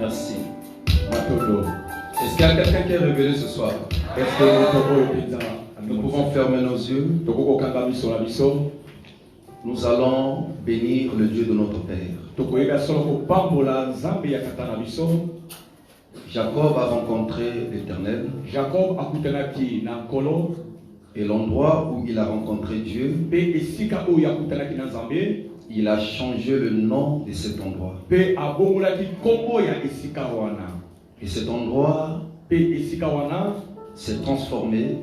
Merci. Est-ce qu'il y a quelqu'un qui est révélé ce soir? Nous pouvons fermer nos yeux. Nous allons bénir le Dieu de notre Père. Jacob a rencontré l'Éternel. Et l'endroit où il a rencontré Dieu, il a changé le nom de cet endroit. Et cet endroit s'est transformé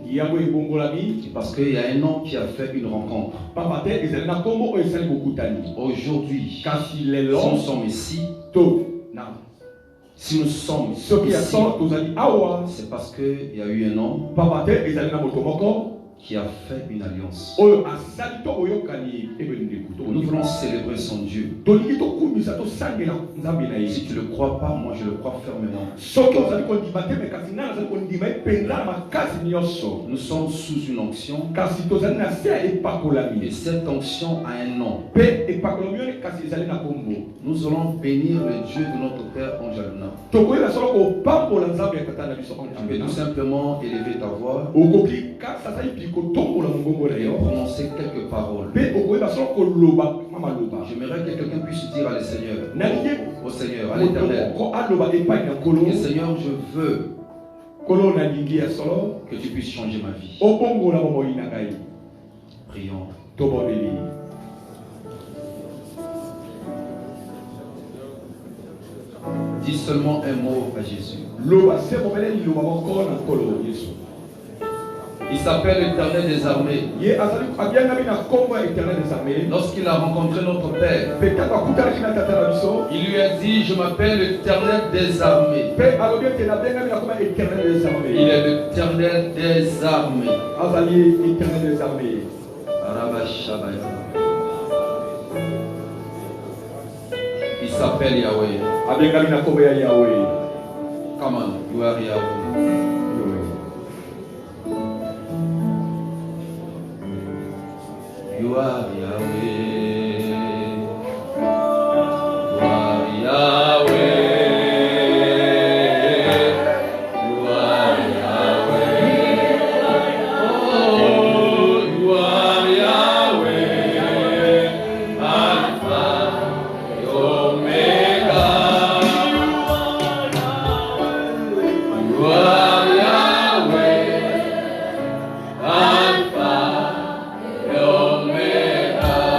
parce qu'il y a un homme qui a fait une rencontre. Aujourd'hui, si nous sommes ici, si nous sommes ici, c'est parce qu'il y a eu un homme qui a fait une alliance. Nous voulons célébrer son Dieu. Si tu ne le crois pas, moi je le crois fermement. Nous sommes sous une onction. Et cette onction a un nom. Nous allons bénir le Dieu de notre Père Angelina. Tu peux tout simplement élever ta voix et prononcer quelques paroles. J'aimerais que quelqu'un puisse dire à le Seigneur, au Seigneur, à l'Éternel, que Seigneur, je veux que tu puisses changer ma vie. Prions. Dis seulement un mot à Jésus. Il s'appelle l'Éternel des armées. Lorsqu'il a rencontré notre Père, il lui a dit, je m'appelle l'Éternel des armées. Il est l'Éternel des armées. Il s'appelle Yahweh. Come on, you are Yahweh. You are Yahweh. You are Yahweh. You are Yahweh. Oh, you are Yahweh. Alpha and Omega. You are Yahweh. Alpha and Omega.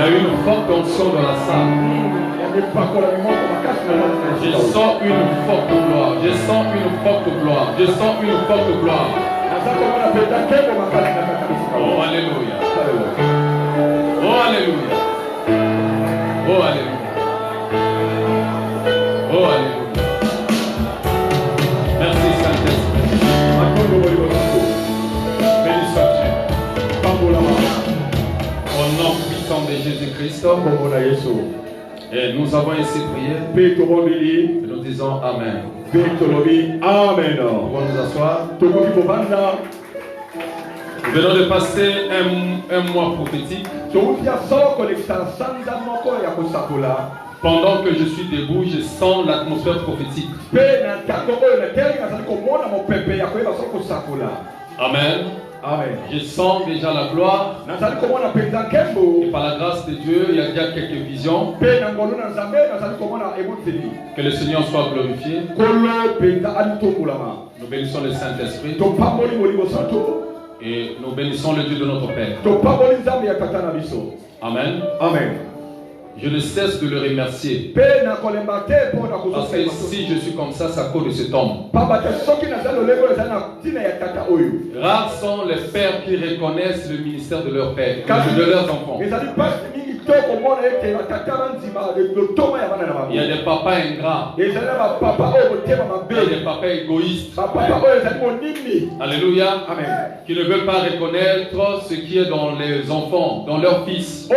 une forte onction dans la salle. Je sens une forte gloire. Je sens une forte gloire. Je sens une forte gloire. Oh alléluia. Oh alléluia. Oh alléluia. Oh alléluia. Merci Saint-Esprit. Béni sois-tu. Au nom puissant de Jésus-Christ. Et nous avons ainsi prié. Et nous disons Amen. Amen. Nous pouvons nous asseoir. Nous venons de passer un mois prophétique. Pendant que je suis debout, je sens l'atmosphère prophétique. Amen. Amen. Je sens déjà la gloire. Et par la grâce de Dieu, il y a déjà quelques visions. Que le Seigneur soit glorifié. Nous bénissons le Saint-Esprit. Et nous bénissons le Dieu de notre Père. Amen. Amen. Je ne cesse de le remercier. Parce que si je suis comme ça, c'est à cause de cet homme. Rares sont les pères qui reconnaissent le ministère de leur père, de leurs enfants. Il y a des papas ingrats. Il y a des papas égoïstes. Alléluia. Amen. Qui ne veulent pas reconnaître ce qui est dans les enfants, dans leurs fils.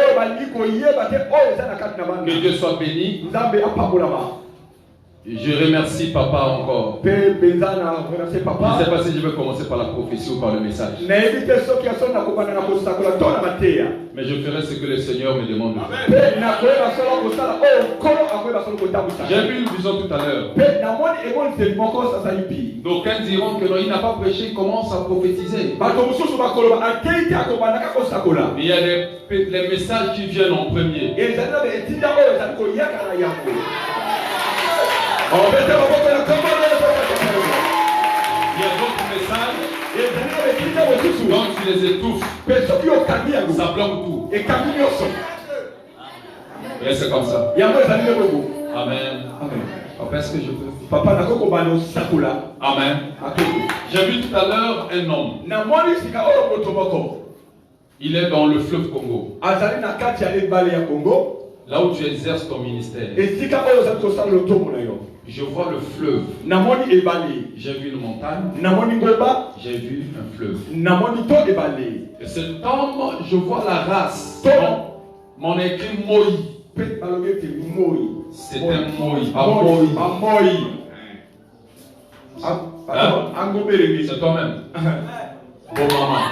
Que Dieu soit béni. Je remercie papa encore. Je ne sais pas si je veux commencer par la prophétie ou par le message. Mais je ferai ce que le Seigneur me demande de faire. J'ai vu une vision tout à l'heure. D'aucuns diront que non, il n'a pas prêché, il commence à prophétiser. Il y a les messages qui viennent en premier. Il y a d'autres messages. Quand tu les étouffes, ça bloque tout. Et c'est comme ça. Amen. Papa, est-ce que je peux? Amen. J'ai vu tout à l'heure un homme. Il est dans le fleuve Congo. Là où tu exerces ton ministère. Je vois le fleuve. J'ai vu une montagne. J'ai vu un fleuve. Et cet homme, je vois la race. Mon écrit Moi. C'est un Moi. C'est toi-même. Bon maman.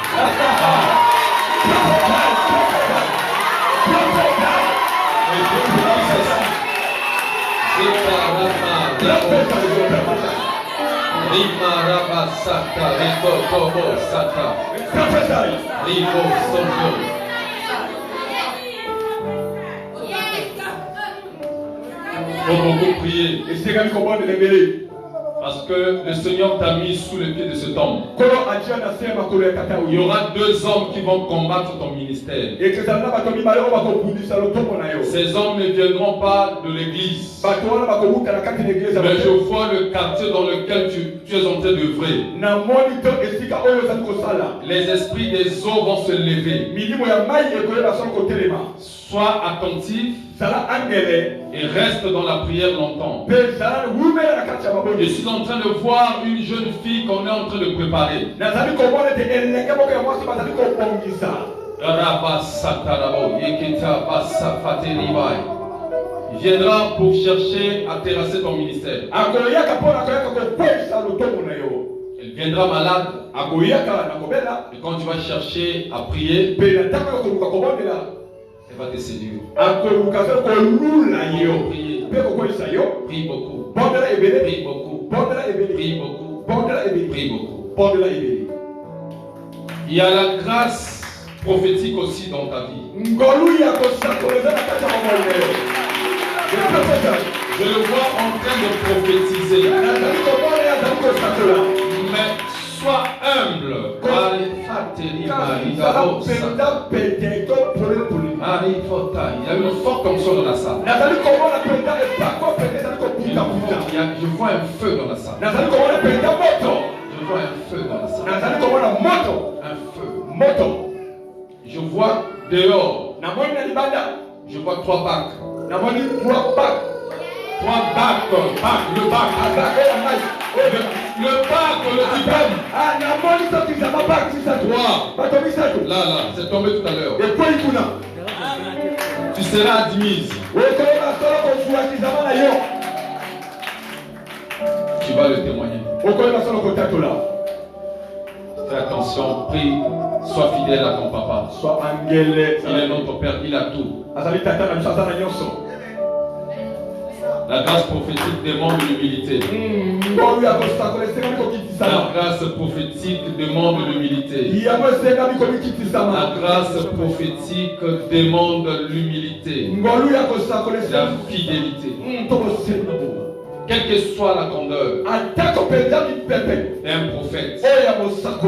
Faut beaucoup prier. Parce que le Seigneur t'a mis sous les pieds de cet homme. Il y aura deux hommes qui vont combattre ton ministère. Ces hommes ne viendront pas de l'église. Mais je vois le quartier dans lequel tu es en train d'œuvrer. Les esprits des eaux vont se lever. Sois attentif et reste dans la prière longtemps. Je suis en train de voir une jeune fille qu'on est en train de préparer. Il viendra pour chercher à terrasser ton ministère. Elle viendra malade. Et quand tu vas chercher à prier, elle va te séduire. Prie beaucoup. Prie beaucoup. Prie beaucoup. Prie beaucoup. Il y a la grâce prophétique aussi dans ta vie. Je le vois en train de prophétiser. Mais sois humble. Ah, Il y a une forte onction dans la salle. Je vois un feu dans la salle. Je vois un feu dans la salle. Un feu. Je vois dehors. Je vois 3 bacs. 3 bacs. Le bac. Le diplôme. Là, c'est tombé tout à l'heure. Tu seras admise. Tu vas le témoigner. Fais attention, prie, sois fidèle à ton papa. Il est notre père, il a tout. La grâce prophétique demande l'humilité. La grâce prophétique demande l'humilité. La grâce prophétique demande l'humilité. La fidélité. Quelle que soit la grandeur, un prophète,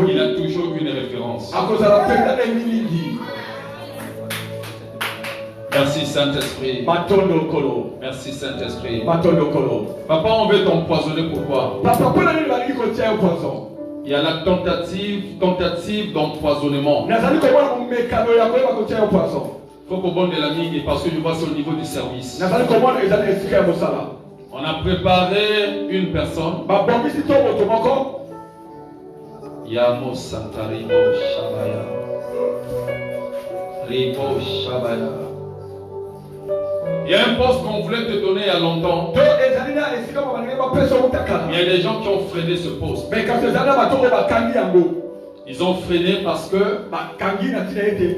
il a toujours une référence. Merci Saint-Esprit. Merci Saint-Esprit. Papa, on veut t'empoisonner. Pourquoi? Il y a la tentative d'empoisonnement. Il faut qu'on bonne de la migue parce que je vois sur le niveau du service. On a préparé une personne. Yamo Santarimo Shabaya. Ribo Shabaya. Il y a un poste qu'on voulait te donner il y a longtemps. Il y a des gens qui ont freiné ce poste. Ils ont freiné parce que,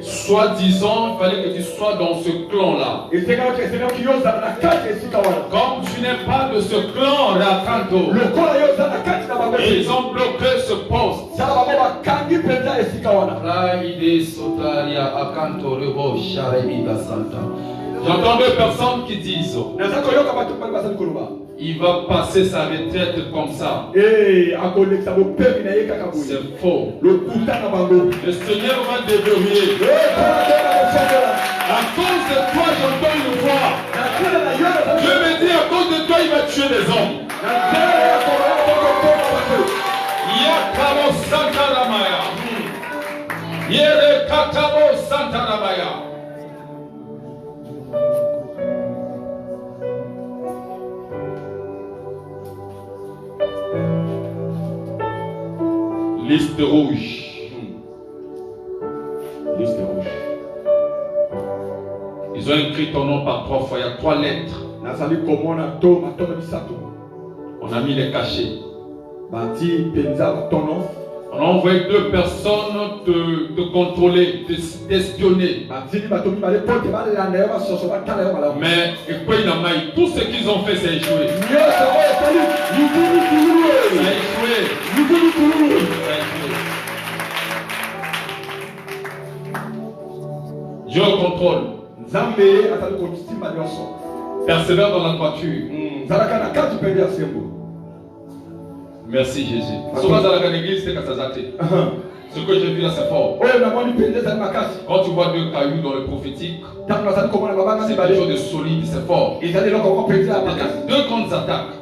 soi-disant, il fallait que tu sois dans ce clan-là. Comme tu n'es pas de ce clan-là, ils ont bloqué ce poste. J'entends 2 personnes qui disent il va passer sa retraite comme ça. C'est faux. Le Seigneur va déverrouiller. À cause de toi, j'entends une voix. Je me dis, à cause de toi, il va tuer les hommes. Yakamo Santaramaya. Yere Kakamo Santaramaya. Liste rouge. Liste rouge. Ils ont écrit ton nom par 3 fois. Il y a 3 lettres. On a mis les cachets. On a envoyé 2 personnes te contrôler, t'espionner. Mais tout ce qu'ils ont fait, c'est échoué. Dieu contrôle. Persévère dans la droiture. Merci Jésus. Ce que j'ai vu là, c'est fort. Quand tu vois 2 cailloux dans le prophétique, c'est quelque chose de solide, c'est fort. 2 grandes attaques.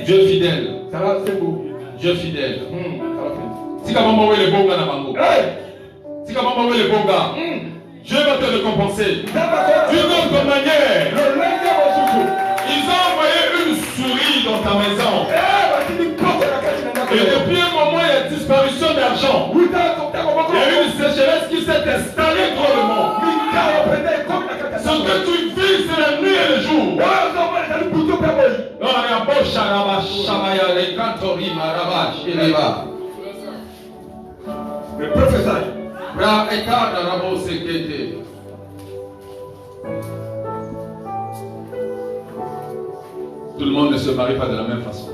Dieu fidèle. Dieu fidèle. Si tu as les bons gars, si tu as les bons gars, Dieu va te récompenser. D'une autre manière, ils ont envoyé une souris dans ta maison. Et depuis un moment, il y a disparition d'argent. Il y a une sécheresse qui s'est installée drôlement. Ce que tu vis, c'est la nuit et le jour. Le professeur. Tout le monde ne se marie pas de la même façon.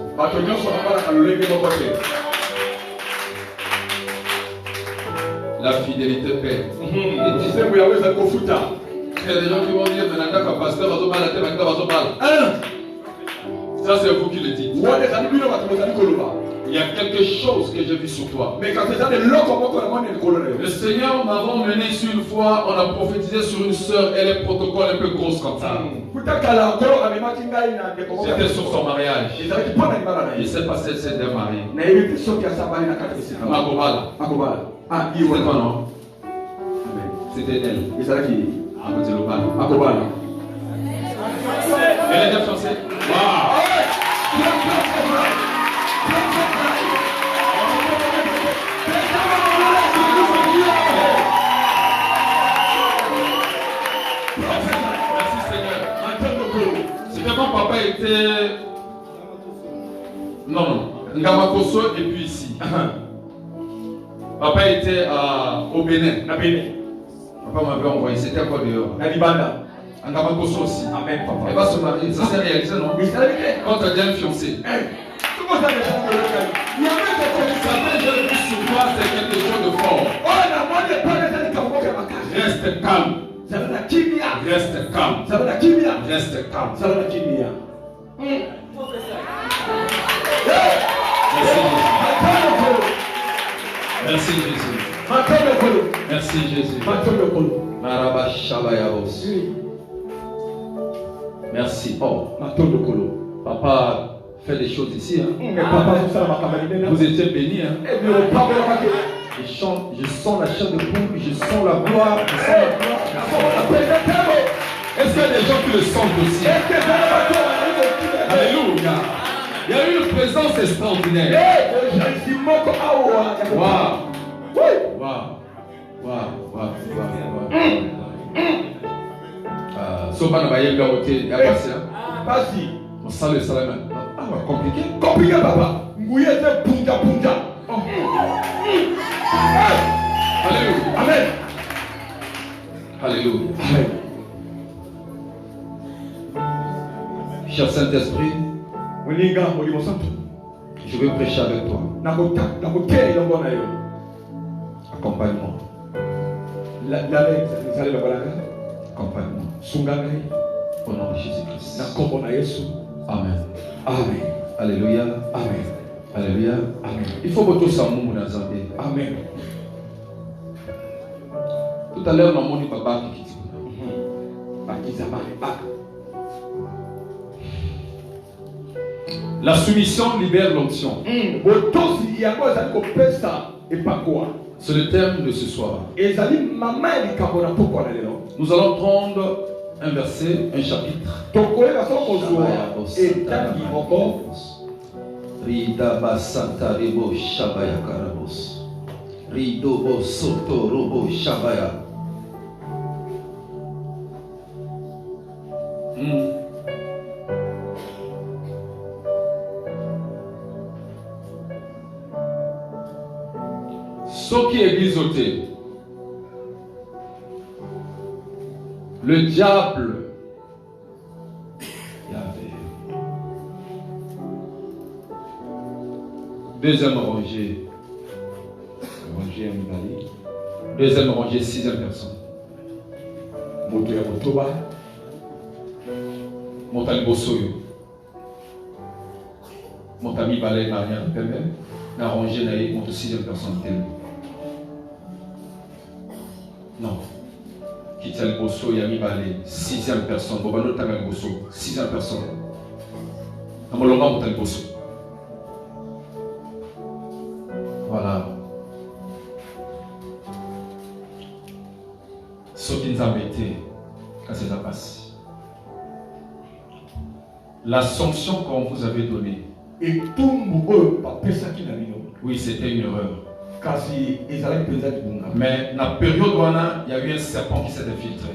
La fidélité paie. Il y a des gens qui vont dire pasteur, ça c'est vous qui le dites. Il y Il y a quelque chose que j'ai vu sur toi. Mais quand c'est ça, Le Seigneur m'a emmené sur une fois, on a prophétisé sur une sœur, elle est protocole un peu grosse comme ça. C'était sur son mariage. Je ne sais pas si elle s'est démarrée. Magobala. C'était toi, non? C'était elle. Magobala. Elle est déjà fiancée? Waouh! Quand papa était... Non, Ngamakoso et puis ici. Papa était au Bénin. Papa m'avait envoyé, c'était quoi dehors? Ngamakoso aussi. Amen, papa. Elle va se marier, ça s'est réalisé, non? Quand tu as déjà une fiancée. Ça j'ai vu sur toi, c'est quelque chose de fort. Reste calme. Reste calme. Reste calme. Merci Jésus. Merci Jésus. Maraba Shabayabos. Merci. Oh, papa fait des choses ici. Vous étiez bénis. Je sens la chair de poule, je sens la gloire, je sens la gloire. Est-ce qu'il y a des gens qui le sentent aussi? Alléluia. Il y a eu une présence extraordinaire. Soba n'a pas eu il y a pas ça. On sent le salam. Ah, compliqué. Compliqué, papa. Mouillé de punja. Alléluia. Amen. Alléluia. Amen. Cher Saint-Esprit, je vais prêcher avec toi. Accompagne-moi. Accompagne-moi. Au nom de Jésus-Christ. Amen. Amen. Alléluia. Amen. Alléluia. Amen. Il faut que tout ça mon Zambé. Amen. Tout à l'heure, maman dit papa qui quitte. La soumission libère l'onction. C'est le thème de ce soir. Nous allons prendre un verset, un chapitre. Rida basanta rebo shabaya karabos. Rido bo soto robo shabaya. Ce qui est exalté, le diable, deuxième rangée, deuxième rangée, sixième personne. Montali Bosoyo. Montami Balay Maria Pembe. La rangée naïe, monte sixième personne. Non. Kital Bosso, Yami Balay, sixième personne. Bobano Tagal Bosso, sixième personne. Amolonga Montali Bosso. Voilà. Ce qui nous a embêtés, quand ça passe. La sanction qu'on vous avait donnée. Oui, c'était une erreur. Mais dans la période où il y a eu un serpent qui s'est infiltré.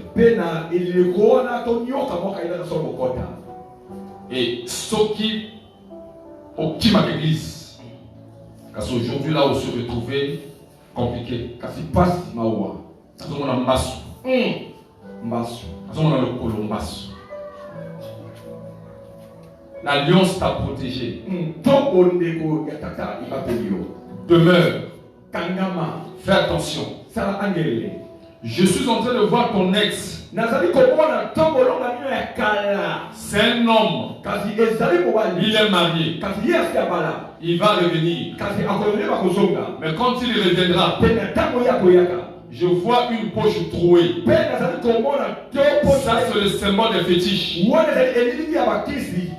Et ce qui optime à l'église. Parce qu'aujourd'hui, là où se retrouver, compliqué. Parce qu'il passe, on a un massou. On a le colombassou. L'alliance t'a protégé. Demeure. Fais attention. Je suis en train de voir ton ex. C'est un homme. Il est marié. Il va revenir. Mais quand il reviendra, je vois une poche trouée. Ça, c'est le symbole des fétiches.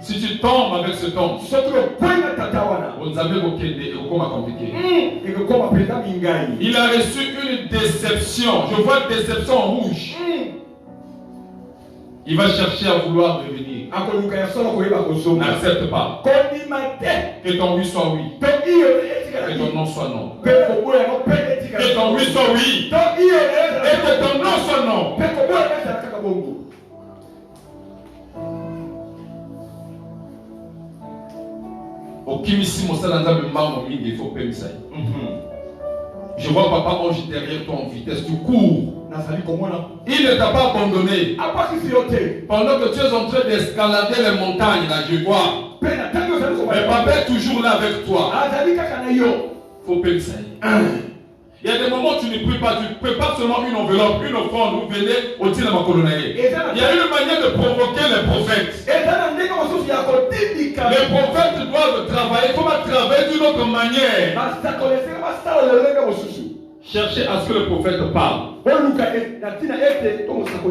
Si tu tombes avec cet homme, vous avez compliqué. Il a reçu une déception. Je vois une déception en rouge. Il va chercher à vouloir revenir. N'accepte pas. Que ton oui soit oui. Que ton non soit non. Que ton oui soit oui. Et que ton non soit non. Je vois papa ange derrière toi en vitesse, tu cours. Il ne t'a pas abandonné. Pendant que tu es en train d'escalader les montagnes, là, je vois. Mais papa est toujours là avec toi. Faut payer ça. Il y a des moments où tu ne pries pas, tu prépares seulement une enveloppe, une offrande, vous venez au tir de ma colonnaille. Il y a une manière de provoquer les prophètes. Les prophètes doivent travailler, comment travailler d'une autre manière. Cherchez à ce que le prophète parle.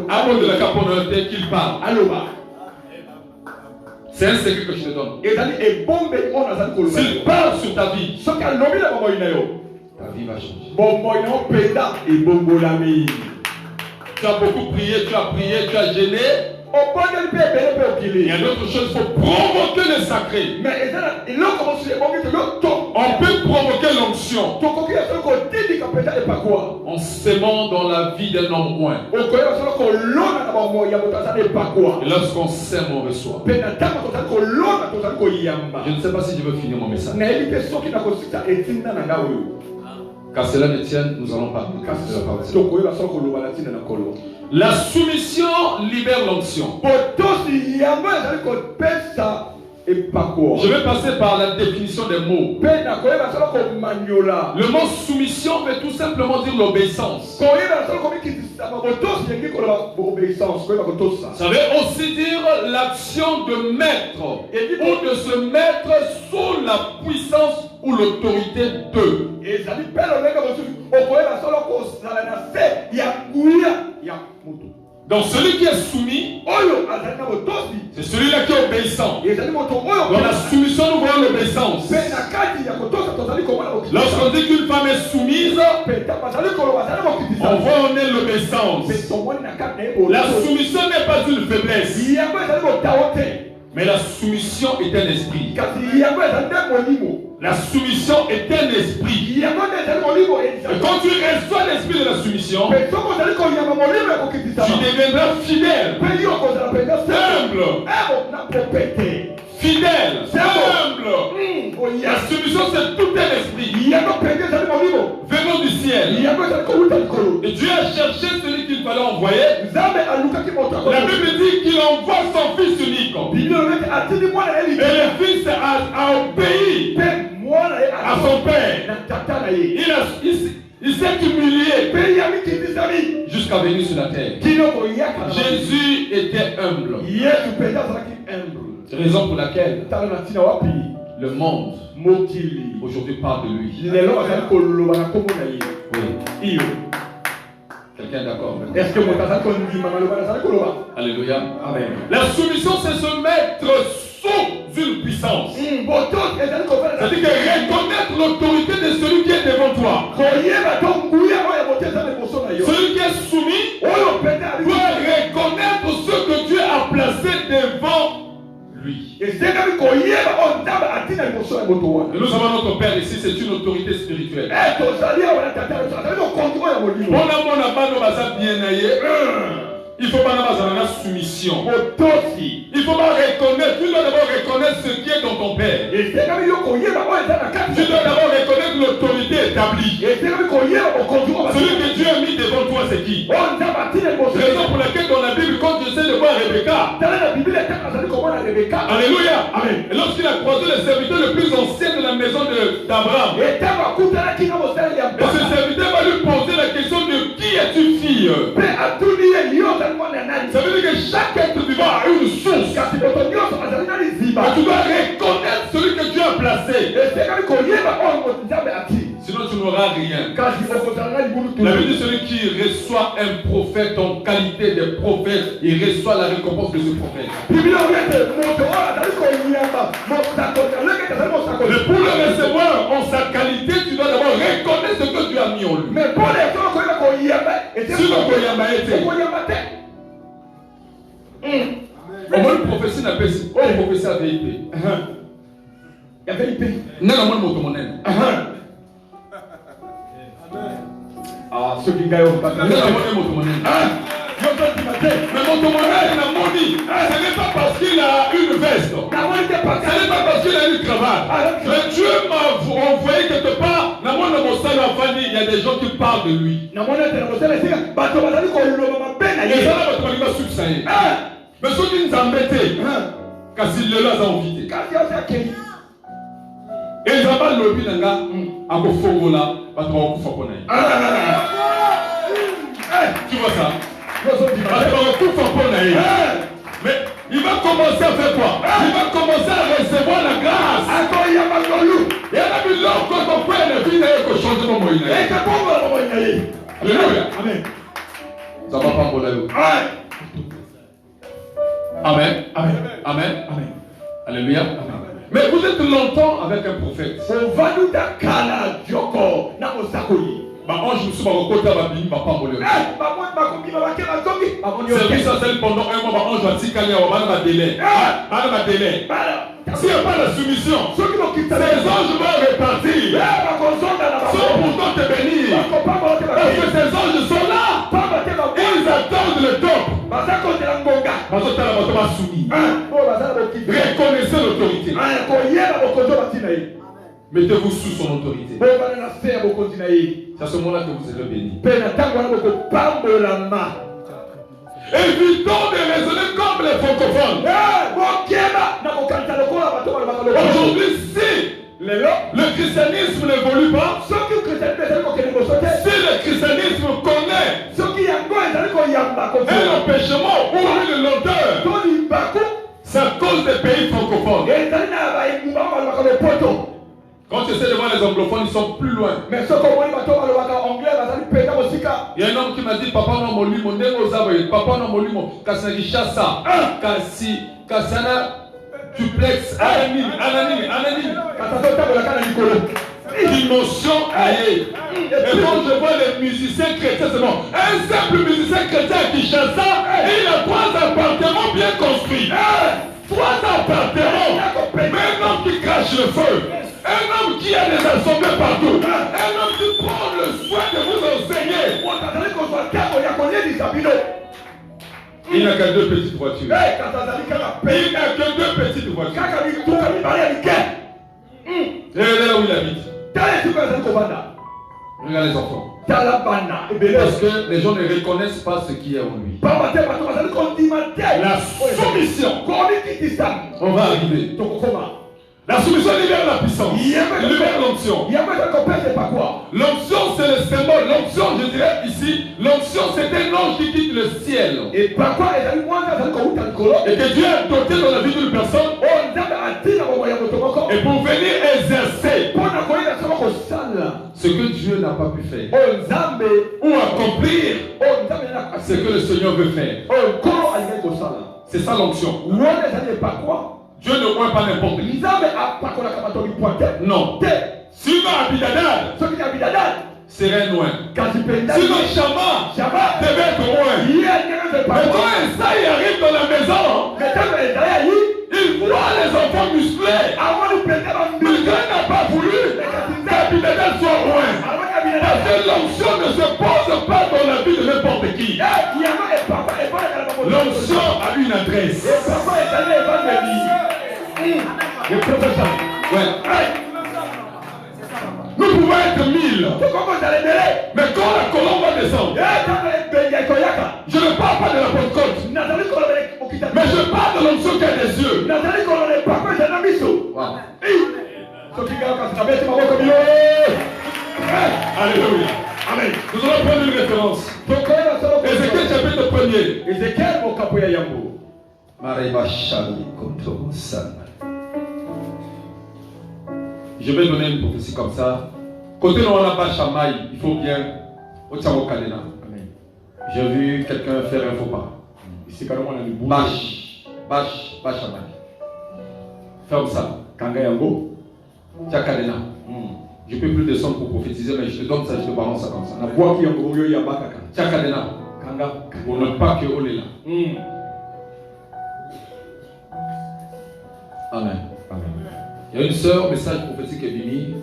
Avant de la caponnalité qu'il parle. C'est un secret que je te donne. S'il parle sur ta vie, ta vie va changer. Tu as beaucoup prié, tu as gêné. Il y a d'autres choses, il faut provoquer le sacré. On peut provoquer l'onction en s'aimant dans la vie d'un homme moins. Et lorsqu'on s'aime, on reçoit. Je ne sais pas si je veux finir mon message. Car cela ne tienne, nous allons parler. La soumission libère l'onction. Je vais passer par la définition des mots. Le mot soumission veut tout simplement dire l'obéissance. Ça veut aussi dire l'action de mettre ou de se mettre sous la puissance ou l'autorité d'eux. Donc celui qui est soumis, c'est celui-là qui est obéissant. Dans la soumission, nous voyons l'obéissance. Lorsqu'on dit qu'une femme est soumise, on voit en elle l'obéissance. La soumission n'est pas une faiblesse, mais la soumission est un esprit. La soumission est un esprit. Et quand tu reçois l'esprit de la soumission, tu deviendras fidèle, humble, fidèle, humble. La soumission, c'est tout un esprit venant du ciel. Et Dieu a cherché celui qu'il fallait envoyer. La Bible dit qu'il envoie son fils unique. Et le fils a obéi à son père. Il s'est humilié jusqu'à venir sur la terre. Jésus était humble. Raison pour laquelle le monde aujourd'hui parle de lui. Oui. Quelqu'un est d'accord? Est-ce que Alléluia. Amen. La soumission, c'est se mettre sous une puissance. C'est-à-dire que reconnaître l'autorité de celui qui est devant toi. Celui qui est soumis doit reconnaître ce que Dieu a placé devant lui. Et nous avons notre Père ici, c'est une autorité spirituelle. Il faut pas avoir la soumission. Il faut pas reconnaître. Tu dois d'abord reconnaître ce qui est dans ton Père. Tu dois d'abord reconnaître l'autorité établie. Celui que Dieu a mis devant toi, c'est qui? Raison pour laquelle dans la Bible, quand Dieu sait de voir Rebecca, alléluia, amen. Et lorsqu'il a croisé le serviteur le plus ancien de la maison d'Abraham, et ce serviteur va lui poser la question de qui es-tu fille? Pe atunie yote mwana nani. Ça veut dire que chaque être vivant a une source. Kasi boto yote azalina liziba. Et tu dois reconnaître celui que Dieu a placé. Ese kali koyeba on nzambe ati. Sinon tu n'auras rien. Kasi okozalanga libulu tu. La Bible dit celui qui reçoit un prophète en qualité de prophète, il reçoit la récompense de ce prophète. Biblia yete moto azali koyamba. Mosako leke azali mosako. Mais pour le recevoir en sa qualité, tu dois d'abord reconnaître ce que Dieu a mis en lui. Mais pour les gens koyeba koyamba. Si le koyamba était. Koyamba te. Au moins une prophétie n'a pas si. Oh, une prophétie a VIP. Il y avait une paix. Non, non, moi, je m'en Ah, ceux qui gagnent au pas. non, non, moi, mais mon monnaie, il a moni. Ce n'est pas parce qu'il a une veste. Ce n'est pas parce qu'il a une cravate. Mais Dieu m'a envoyé quelque part. Il y a des gens qui parlent de lui. Na mwana tena mosala sika bato bazali koloba mabena Et ye. ça, là, tu vas subsayer. Mais ceux qui nous embêtent, kasi lelo aza invité. Kasi yote akei. Ezaba lobi nanga akofongola bato bakufa pona ye. Tu vois ça? Bato bakufa pona ye. Mais il va commencer à faire quoi? Il va commencer à recevoir la grâce. Akoya magolu. Et la Bible quand on peut la vie d'ailleurs que change mon moyen. Et que bon la moyen ye. Alléluia. Amen. Ça va pas pour la vie. Amen. Amen. Amen. Amen. Alléluia. Amen. Mais vous êtes longtemps avec un prophète. Ovanu da kala joko na osakoli. Bah ange me suis pas recruté à ma vie, va pas mourir. Service à celle pendant un mois, bah ange va s'y caler, on va délai. On va délai. S'il n'y a pas la soumission, ces anges vont répartir. Sont pourtant te bénir. Parce que ces anges sont là. Ils attendent le top. Reconnaissez l'autorité. Mettez-vous sous son autorité. C'est à ce moment-là que vous serez bénis. Évitons de raisonner comme les francophones. Aujourd'hui, si le christianisme n'évolue pas, si le christianisme connaît un empêchement ou une lenteur, c'est à cause des pays francophones. Quand tu essaies de voir les anglophones, ils sont plus loin. Mais ce qu'on voit, il y a un homme qui m'a dit, papa non molimo, papa non molimo, kasari chassa, kasi, kasana, duplex, ananime. Dimension aïe. Et quand je vois les musiciens chrétiens, c'est bon. Un simple musicien chrétien qui chasse ça, il a 3 appartements bien construits. 3 appartements. Mais un homme qui crache le feu. Un homme qui a des assemblées partout. Un homme qui prend le soin de vous enseigner. Il n'a que 2 petites voitures. Il n'a que 2 petites voitures. Et là où il habite. Regarde les enfants. Parce que les gens ne reconnaissent pas ce qui est en lui. La soumission. On va arriver. La soumission libère la puissance. Libère l'onction. L'onction, c'est le symbole. L'onction, je dirais ici, l'onction, c'est un ange qui quitte le ciel. Et que Dieu a doté dans la vie d'une personne. Et pour venir exercer ce que Dieu n'a pas pu faire. Ou accomplir ce que le Seigneur veut faire. C'est ça l'onction. Dieu ne voit pas n'importe qui. Non. Si Abinadab serait loin. Sinon Chama devait être loin. Mais quand Esaïe arrive dans la maison, il voit les enfants musclés. Mais Dieu n'a pas voulu qu'Abinadab soit loin. Parce que l'onction ne se pose pas dans la vie de n'importe qui. L'onction a une adresse. Ouais. Nous pouvons être 1000. Mais quand la colombe va descendre, je ne parle pas de la Pentecôte. Mais je parle de l'onction qui a des yeux. Wow. Alléluia. Amen. Nous allons prendre une référence. Et Ézéchiel chapitre 1er. Ezekiel mokapo ya yango. Mareba Shali Koto San. Je vais donner une prophétie comme ça. Côté non, on n'a pas chamaï, il faut bien. Otiamo Kadena. J'ai vu quelqu'un faire un faux pas. Ici, quand on a du bout. Bâche chamaï. Ferme ça. Kanga yango. Tia Kadena. Je peux plus descendre pour prophétiser, mais je te donne ça, je te balance ça comme ça. La voix qui yango yo ya bakaka. Tia Kadena. Kanga. Pour ne pas que on est là. Amen. Il y a une sœur, message prophétique est venu.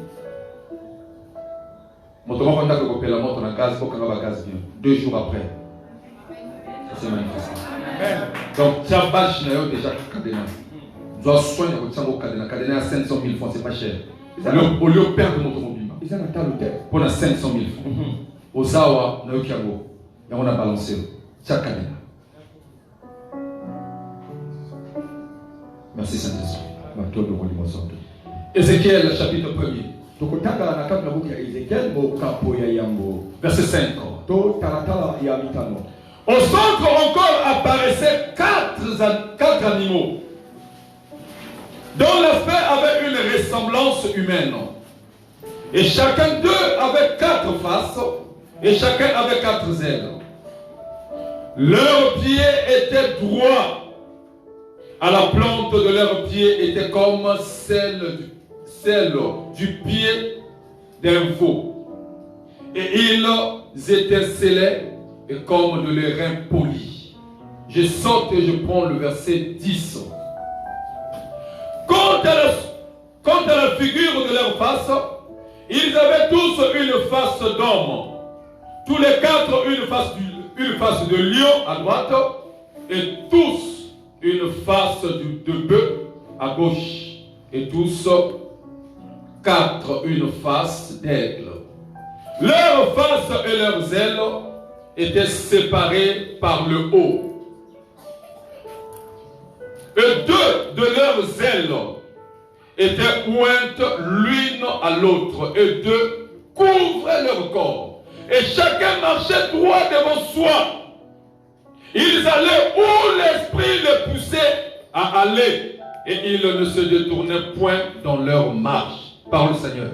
Mon tour va couper la montre dans la gaz pour qu'on ait la gaz bien. 2 jours après. Ça s'est manifesté. Donc, tu as bâche déjà Kadena. Tu dois soigner au Kadena. Kadena à 500 000 francs, c'est pas cher. Au lieu de perdre mon tour bima. Ils ont un tas de terre. Pour 500 000 francs. Au Zawa, na Yokiago. Et on a balancé. Tu as Kadena. Merci Saint-Esprit. Ézéchiel, chapitre 1er. Verset 5. Au centre encore apparaissaient quatre animaux dont l'aspect avait une ressemblance humaine. Et chacun d'eux avait 4 faces et chacun avait 4 ailes. Leurs pieds étaient droits. À la plante de leurs pieds était comme celle du pied d'un veau. Et ils étincelaient comme de l'airain poli. Je saute et je prends le verset 10. Quant à la figure de leur face, ils avaient tous une face d'homme. Tous les 4 une face de lion à droite et tous une face de bœuf à gauche et tous 4 une face d'aigle. Leurs faces et leurs ailes étaient séparées par le haut. Et 2 de leurs ailes étaient jointes l'une à l'autre et 2 couvraient leur corps. Et chacun marchait droit devant soi. Ils allaient où l'esprit les poussait à aller et ils ne se détournaient point dans leur marche. Parole du Seigneur.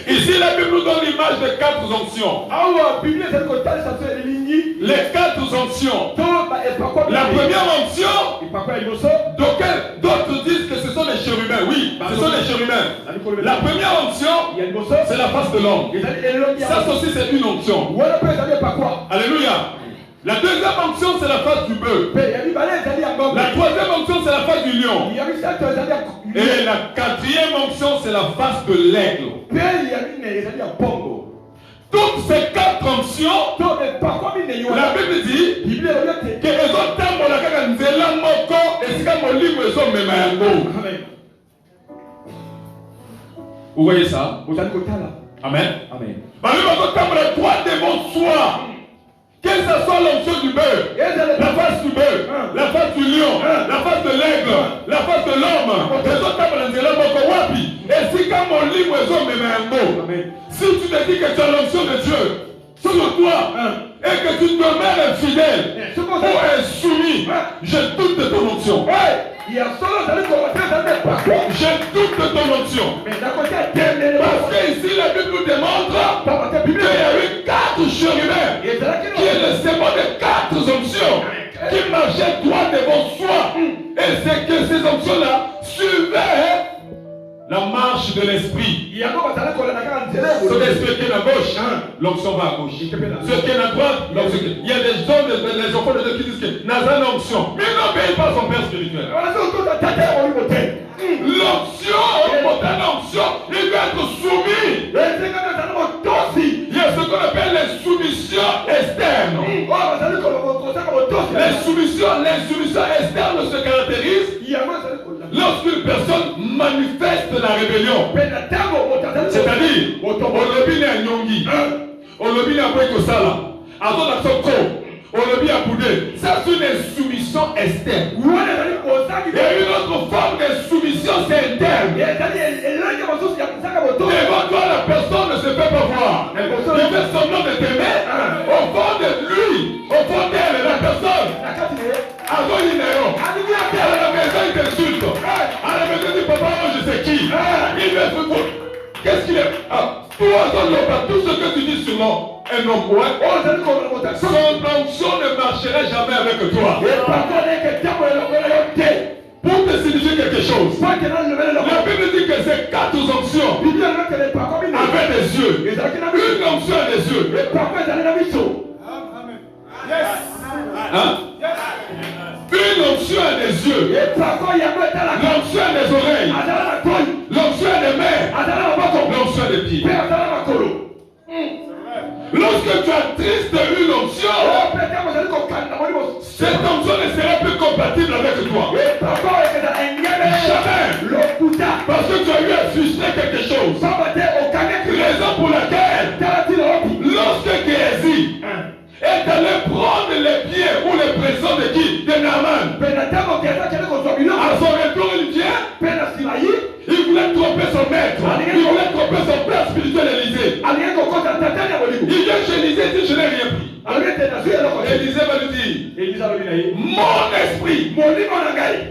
Ici, la Bible nous donne l'image de 4 onctions. Les 4 onctions. La première onction, d'autres disent que ce sont les chérubins. Oui, ce sont les chérubins. La première onction, c'est la face de l'homme. Ça aussi, c'est une onction. Alléluia. La deuxième onction, c'est la face du bœuf. La troisième onction, c'est la face du lion. Et la quatrième onction, c'est la face de l'aigle. Toutes ces 4 onctions, la Bible dit que les autres vous voyez ça? Amen. Droit devant soi. Que ce soit l'onction du bœuf, la face du bœuf, la face du lion, la face de l'aigle, la face de l'homme, et si quand mon livre est homme, si tu te dis que tu as l'onction de Dieu sur toi et que tu demeures fidèle ou insoumis, je doute de ton onction. Je doute de ton onction. Parce que ici la Bible nous démontre qu'il y a eu 4 chérubins qui est le symbole de 4 onctions qui marchaient droit devant soi. Et c'est que ces onctions-là suivaient la marche de l'esprit. Ce l'esprit qui est à gauche, l'onction va à gauche. Ce qui est à droite, l'onction. Il y a des gens, les enfants de Dieu qui disent que n'a pas l'onction. Mais il n'obéit pas à son père spirituel. L'onction, il doit être soumis. Il y a ce qu'on appelle les soumissions externes. Les soumissions externes se caractérisent lorsqu'une personne manifeste la rébellion. C'est-à-dire, on lobby à Nyongi, on lobby à Boekosala, à ton action on le vit à bouder. Ça, c'est une insoumission externe. Il y a une autre forme de soumission, c'est interne. Devant toi, la personne ne se fait pas voir. Il fait semblant de t'aimer. Au fond de lui, tout ce que tu dis sur un homme, ouais, son onction ne marcherait jamais avec toi. Pour te signifier quelque chose, la Bible dit que ces 4 onctions avaient des yeux. Une onction a des yeux. Hein? Une onction a des yeux. L'onction a des oreilles. L'onction a des mains. L'onction a des pieds. Lorsque tu as triste une onction, cette onction ne serait plus compatible avec toi. Jamais. Parce que tu as eu à frustrer quelque chose. Raison pour laquelle, lorsque Géasi est allé prendre les pieds ou les présents de qui? De Naaman. À son retour, il vient. Il voulait tromper son maître. Il voulait tromper son père spirituel Élisée. Il vient chez Élisée et dit: je n'ai rien pris. Élisée va lui dire: mon esprit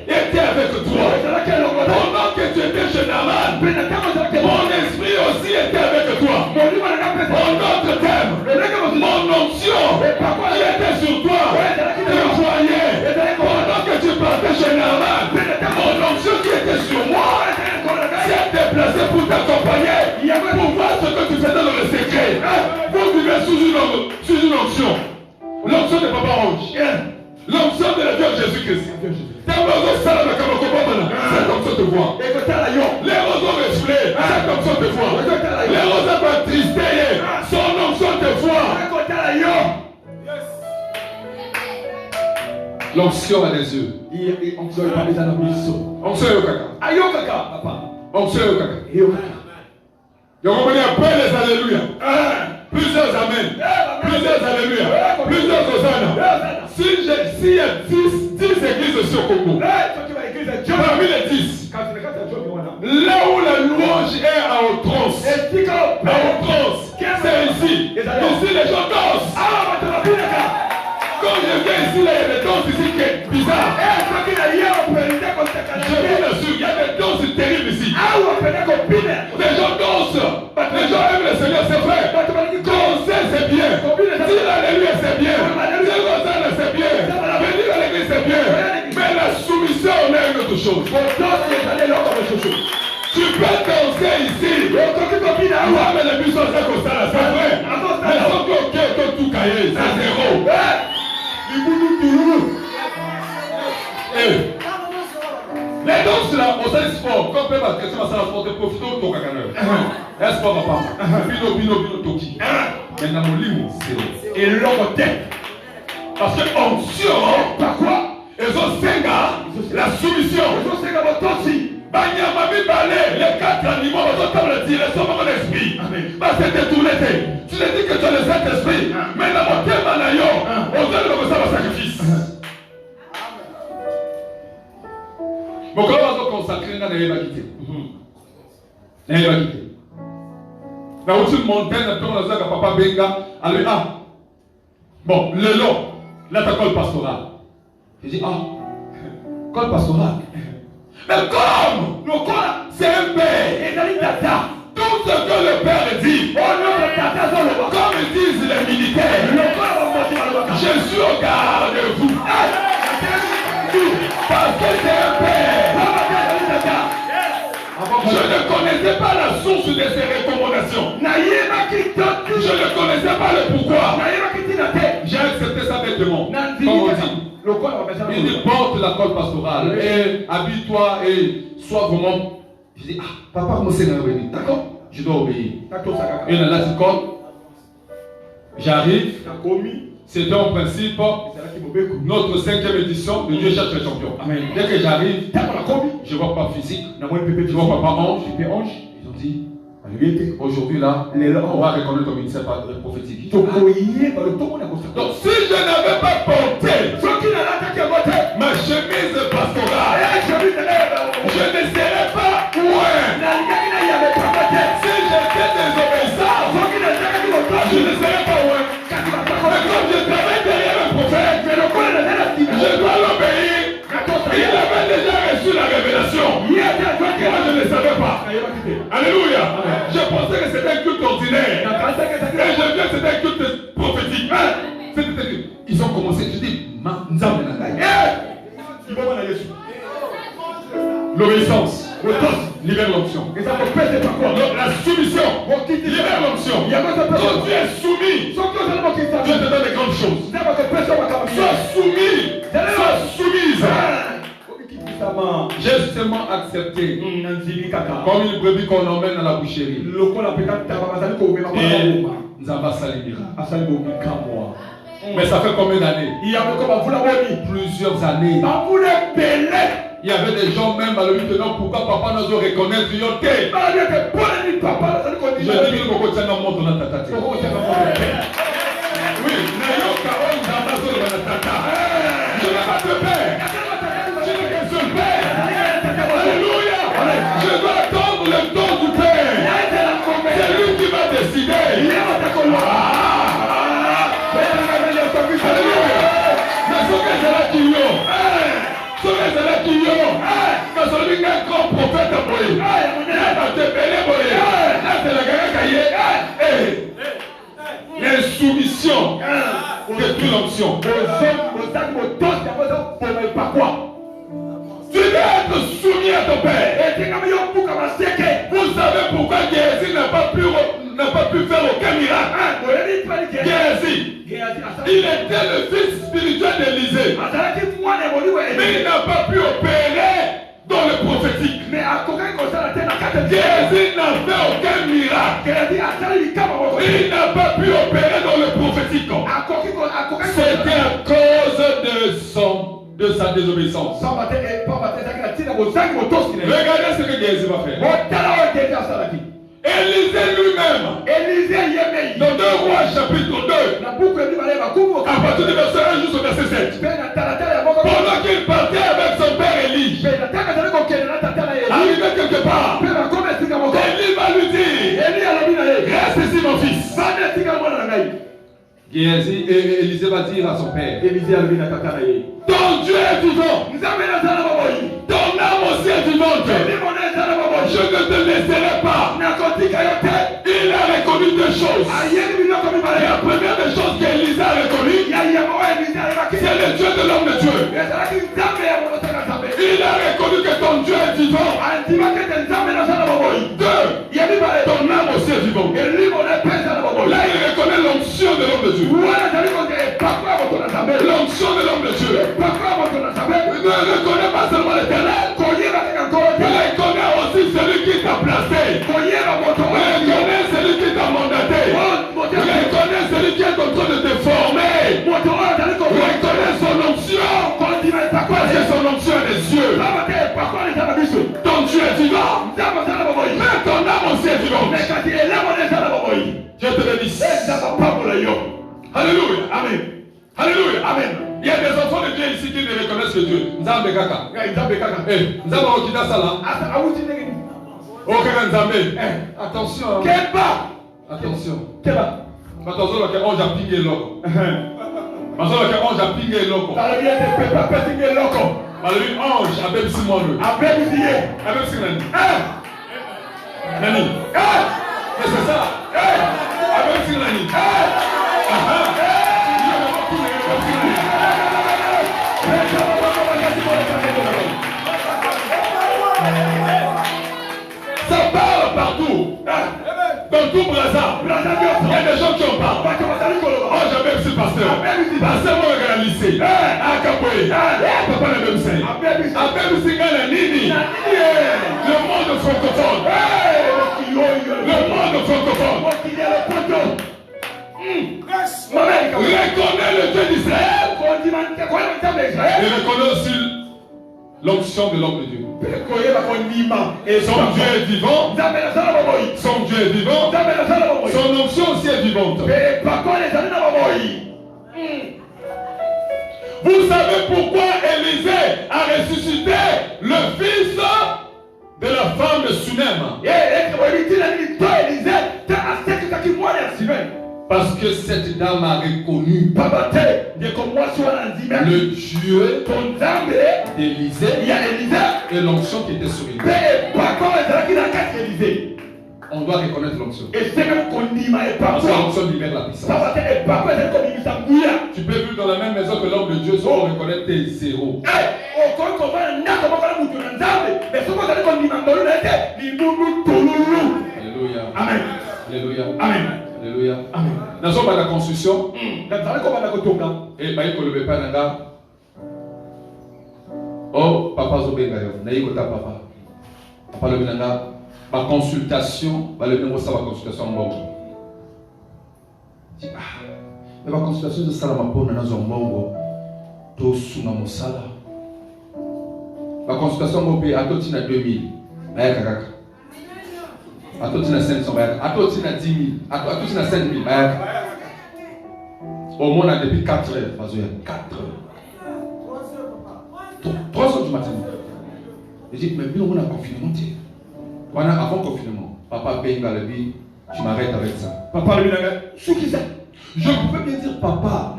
était avec toi. Pendant que tu étais chez Naaman, mon esprit aussi était avec toi. En d'autres termes, mon onction qui était sur toi te voyait. Pendant que tu partais chez Naaman, mon onction qui était sur moi s'est déplacée pour t'accompagner, pour voir ce que tu faisais dans le secret. Vous vivez sous une onction. L'onction de Papa Ange. L'onction de la Dieu Jésus-Christ. C'est comme ça te voit. Les roseaux reflets, c'est comme ça te voit. Les roseaux attristés, son onction te voit. L'onction a des yeux. Onction est au caca. Onction est au caca. Donc on va après les alléluia. Plusieurs amen. Plusieurs alléluia. Plusieurs hosanna. S'il y a 10 églises sur Congo, parmi les 10, là où la louange est à outrance, c'est ici. Ici les gens dansent. Quand je viens ici, là, il y a des danses ici qui est bizarre. Je vous assure, il y a des danses terribles ici. Les gens dansent. Les gens aiment le Seigneur, c'est vrai. Danser, c'est bien. Dire alléluia, c'est bien. Dire Hosanna, c'est bien. Venir à l'église, c'est bien. Mais la soumission, on a une autre chose. Tu peux danser ici. Ouais, mais les buissons, c'est comme ça, c'est vrai. Mais sans que tout cahier, c'est zéro. Les danses là, on sait sport. Quand on peut battre, tu vas s'en transporter, profiter de ton cacaneur. Est-ce pas papa? Bino, toki. Maintenant, mon lit, c'est. Et l'homme tête. Parce que onction, par quoi? Ils ont senga, la soumission. Ils ont senga votre aussi. Banyamami balé, les 4 animaux, ils ont le dire, ils sont mon esprit. Bah, c'est détourné. Tu te dis que tu as le Saint-Esprit. Mais la montée manayon, on donne le sacrifice. Mon corps va se consacrer dans les évangélités. Les évangélités. Dans une montagne, on a dit que papa Benga, allez, bon, le long, là, tu as col pastoral. Je dis, col pastoral. Mais comme le col, c'est un père. Tout ce que le père dit, comme ils disent les militaires, je suis au garde de vous. Parce que c'est un père. Je ne connaissais pas la source de ces recommandations. Je ne connaissais pas le pourquoi. J'ai accepté ça bêtement. Comme on dit. Il dit porte la colle pastorale et habille-toi et sois vraiment. Je dis, papa, comment c'est revenu? D'accord, je dois obéir. Et là, tu colles. J'arrive. C'était en principe notre 5e édition de Dieu cherche les champions. Dès que j'arrive, je ne vois pas physique, je ne vois pas ange. Ils ont dit, aujourd'hui là, on va reconnaître ton ministère prophétique. Donc si je n'avais pas porté ma chemise pastorale, je ne serais pas loin. Si j'étais désobéissant, je ne serais pas loin. Mais comme je travaille derrière un prophète, je dois l'obéir. Il avait déjà reçu la révélation. Moi je ne savais pas. Alléluia. Je pensais que Et je viens, c'était un culte prophétique. Ils ont commencé, je dis, l'obéissance libère l'onction. La soumission libère l'onction. Quand tu es soumis, Dieu te donne des grandes choses. Sois soumis, sois soumise. J'ai seulement accepté comme une brebis qu'on emmène à la boucherie. Et Nzamba salimira. Mais ça fait combien d'années? Plusieurs années. Il y avait des gens même à le but de non, pourquoi papa nous a reconnu Yoté. Je dis que beaucoup de gens montent dans ta tête. Oui, je n'ai pas de père. Je n'ai qu'un seul père. Alléluia. Je dois attendre le temps du père. C'est lui qui va décider. Alléluia. Mais ce que c'est là qui y quand celui qui est un grand prophète, l'insoumission détruit l'onction. Tu dois être soumis à ton père. Vous savez pourquoi Géasi n'a pas pu faire aucun miracle? Géasi, il était le fils spirituel d'Élisée, mais il n'a pas pu opérer dans le prophétique. Géasi n'a fait aucun miracle. Il n'a pas pu opérer dans le prophétique. C'était à cause de sa désobéissance. Regardez ce que Géasi va faire. Élisée lui-même, dans 2 Rois chapitre 2, à partir du verset 1 jusqu'au verset 7, pendant qu'il partait avec son père Élie, arrivé quelque part, Élie va lui dire, reste ici mon fils. Élisée va dire à son père, ton Dieu est vivant, ton âme aussi est vivante, je ne te laisserai pas. Il a reconnu 2 choses. La première des choses qu'Élisée a reconnu, c'est le Dieu de l'homme de Dieu. Il a reconnu que ton Dieu est vivant. 2, ton âme aussi est vivante. Là, il reconnaît l'onction de l'homme de Dieu. L'onction de l'homme de Dieu. Il ne reconnaît pas seulement l'Éternel. Il reconnaît aussi celui qui t'a placé. Il reconnaît celui qui t'a mandaté. Il reconnaît celui qui est en train de te former. Il reconnaît son onction. Parce que son onction est des cieux. Ton Dieu est vivant. Mais ton âme aussi est vivante. Dieu te bénisse. Alléluia. Amen. Alléluia. Amen. Il y a des enfants de Dieu ici qui ne reconnaissent que Dieu. Nzambe kaka. Nzambe okita sala. Oh kaka Nzambe. Attention. Attention. Attention loke on japinge loko. Attention loke on japinge loko. Balobi ange abebisi mono. Abebisi nani. Nani. Mais c'est ça. Abebisi nani. Ça parle partout. Dans tout Brazza, il y a des gens qui en parlent. Oh, j'avais reçu pasteur. Pasteur, moi, je vais lycée. À Capoe. Papa, la même scène. Abel Singana Nini. Le monde francophone. Le monde francophone. Reconnais le Dieu d'Israël. Et reconnais aussi l'onction de l'homme de Dieu. Son Dieu est vivant. Son Dieu est vivant. Son onction aussi est vivante. Vous savez pourquoi Élisée a ressuscité le fils de la femme de Sunem? Parce que cette dame a reconnu le Dieu d'Élisée et l'onction qui était sur lui. On doit reconnaître l'onction. Et c'est même qu'on dit, mais Parce que parfois, l'onction libère la puissance. ça va être parfois, c'est comme il s'embrouille. Tu peux vivre dans la même maison que l'homme de Dieu sans reconnaître tes zéros. Alléluia. Amen. Alléluia. Amen. Alléluia. Amen. Nous sommes à la construction. Et Et Baïko le Bepananga. Oh, papa Zobengayo. Naïkota papa. Papa le Benanga. Ma consultation. Le numéro ça, ma consultation en mort. Mais ma consultation de Salama pour Nana Zombongo. To Suna Mosala. Ma consultation mobile à Totina 2000. Maya Kakaka. À Totina 500. À Totina 10 000. À Totina 5 000. Au moins depuis 4 heures. 4 heures. 3 heures du matin. Je dis, mais bien, on a confinement. Avant le confinement, papa Benga le dit, tu m'arrêtes avec ça. Papa le dit, je pouvais bien dire, papa,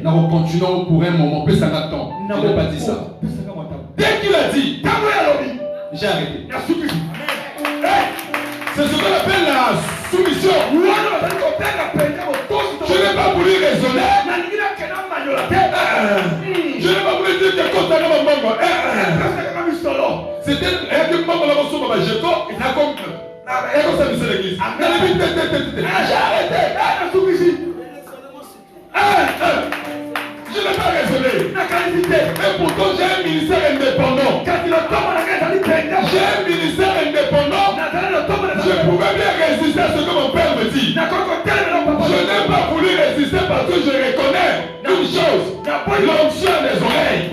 on continuons pour un moment, peu ça temps. Je n'ai pas dit ça. Dès qu'il a dit, j'ai arrêté. C'est ce qu'on appelle la soumission. Je n'ai pas voulu raisonner. Je n'ai pas voulu dire que quand on a maman, c'était un peu maman la reçu ma jeto et ça comme et comme ça c'est l'église. J'ai arrêté. Je n'ai pas raisonné. Et pourtant j'ai un ministère indépendant. J'ai un ministère indépendant. Je pouvais bien résister à ce que mon père me dit. Je n'ai pas voulu résister parce que je reconnais une chose. L'onction des oreilles.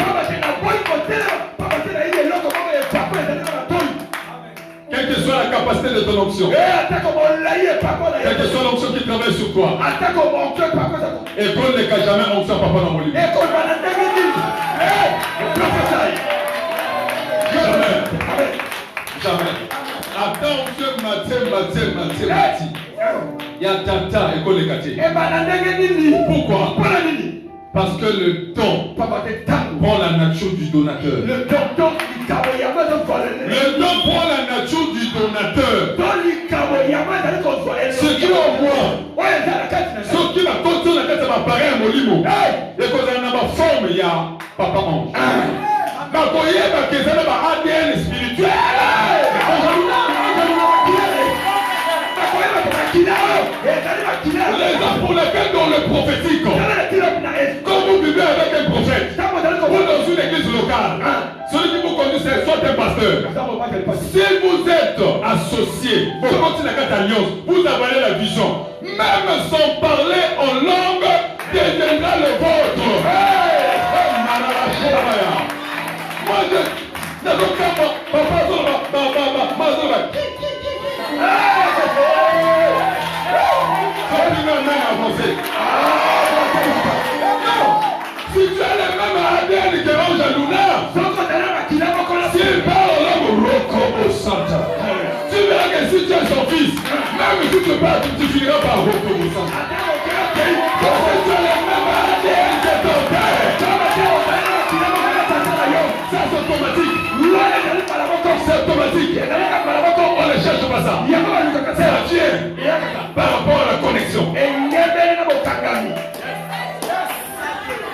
Quelle que soit la capacité de ton onction. Quelle que soit l'onction qui travaille sur toi. École ne cache jamais onction papa dans mon livre. Jamais. Attends, onction matin. Il y a tata, école de quartier. Pourquoi? Parce que le don prend la nature du donateur. Le don prend la nature du donateur. Ce qui envoie, ce qui va continuer la tête m'apparaît à mon limo. Et quand on a ma forme, il y a papa ange. Ma coyer va qu'ils aient ma ADN spirituel. Les pour lesquels dans le prophétique, quand vous vivez avec un prophète, ou dans une église locale, celui qui vous conduit, c'est soit un pasteur. Si vous êtes associé, vous continuez à alliance, vous avez la vision, même sans parler en langue, deviendra le vôtre. Moi je si tu as le même ADN que Ange Luna, s'il parle en langue Roko Santa, tu verras que si tu es son fils, même si tu parles, tu finiras par Roko Santa. Parce que tu as le même ADN que ton père. Ça c'est automatique. C'est automatique. On ne cherche pas ça. Ça vient par rapport à la connexion.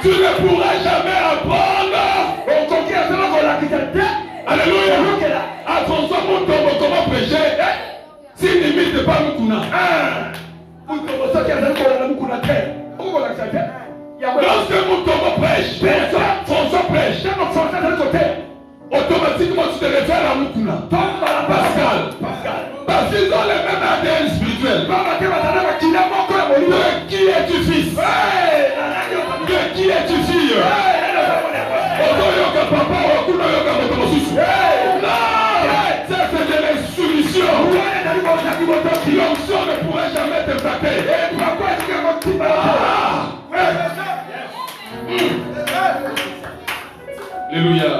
Tu ne pourras jamais apprendre. Alléluia. À François Montombo, comment prêcher s'il n'imite pas Mukuna. Lorsque Montombo prêche, François prêche, automatiquement tu te réfères à Mukuna. Pascal. Parce qu'ils ont le même ADN spirituel. De qui es-tu fils? De qui es-tu fille? Odoyoka papa, okuna yoka motomosusu. Non! Ça c'est de l'insoumission. L'onction ne pourrait jamais te battre. Alléluia.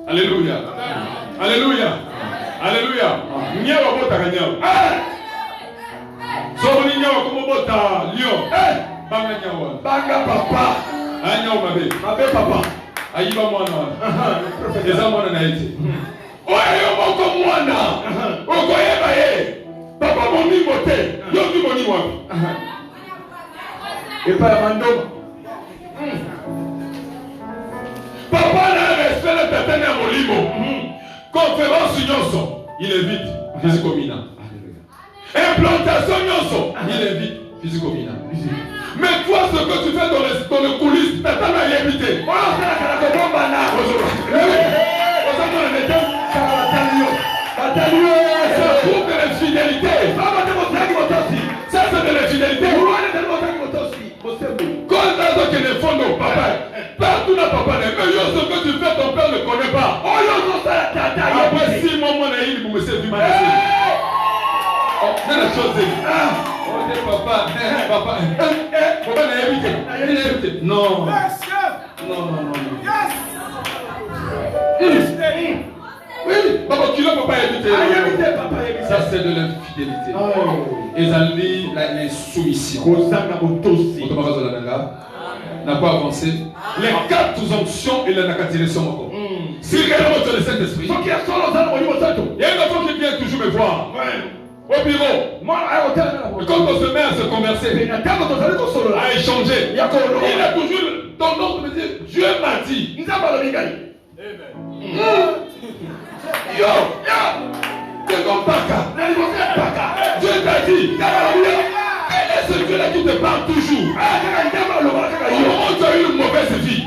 Alléluia. Alléluia. Alléluia. Nyawa bota kanyawa. Somoni nyawa como bota lion. Banga nyawa. Banga papa. Anyawa mabe. Mabe papa. Ayiba mwana wana. Eza mwana na ete. oyo moko mwana okoyeba ye papa monimo te yoki monimo wapi epa ya mandoma papa na respect na tata na molimo conférence nyonso il évite physique mina implantation nyonso il évite physique mina mais toi ce que tu fais dans le coulisses tata na évité oyo osala kala kobomba na ça prouve de l'infidélité. Ça c'est de l'infidélité. Quand dans que les fonds de papa, partout dans papa, mais ce que tu fais, ton père ne connaît pas. Après 6 mois, mon ami, vous me savez du mal. C'est la chose. Papa, papa n'a évité. Non. Non. Oui, papa, qui l'a pas évité. Ça c'est de l'infidélité. Et ça lit les soumissions. N'a pas avancé. Les 4 onctions et la direction encore. Si réellement tu as le Saint-Esprit, il y a un enfant qui vient toujours me voir. Au bureau. Et quand on se met à se converser, à échanger, il a toujours tendance de me dire Dieu m'a dit. Yo, Dieu t'a dit. Quel est ce Dieu-là qui te parle toujours? Au moment où tu as eu une mauvaise vie.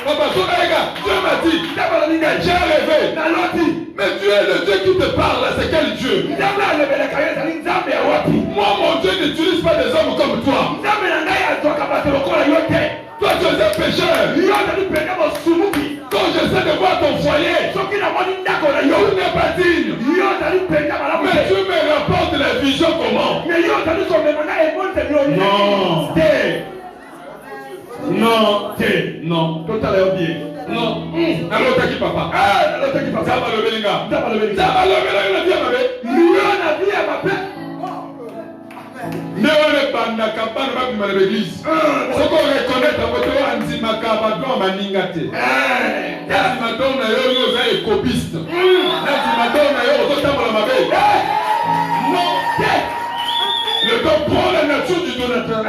Papa, Dieu m'a dit, j'ai rêvé. Mais Dieu est le Dieu qui te parle, c'est quel Dieu? Moi, mon Dieu n'utilise pas des hommes comme toi. Toi, tu es un pécheur. Quand j'essaie de voir ton foyer, tu n'es pas digne. Mais Dieu me rapporte la vision comment? Non. Tout à l'heure bien. Non. Nalotaki papa. Nalotaki papa. Zaba le belinga. Zaba le belinga. Zaba le belinga na dia mabe. Mais on est banda campagne va dans l'église. Ce qu'on reconnaît dans votre anzima kabadon maningate. Anzima don na yo yo za écopiste. Anzima don na yo to tambola mabe. Non. Le don prend la nature du donateur.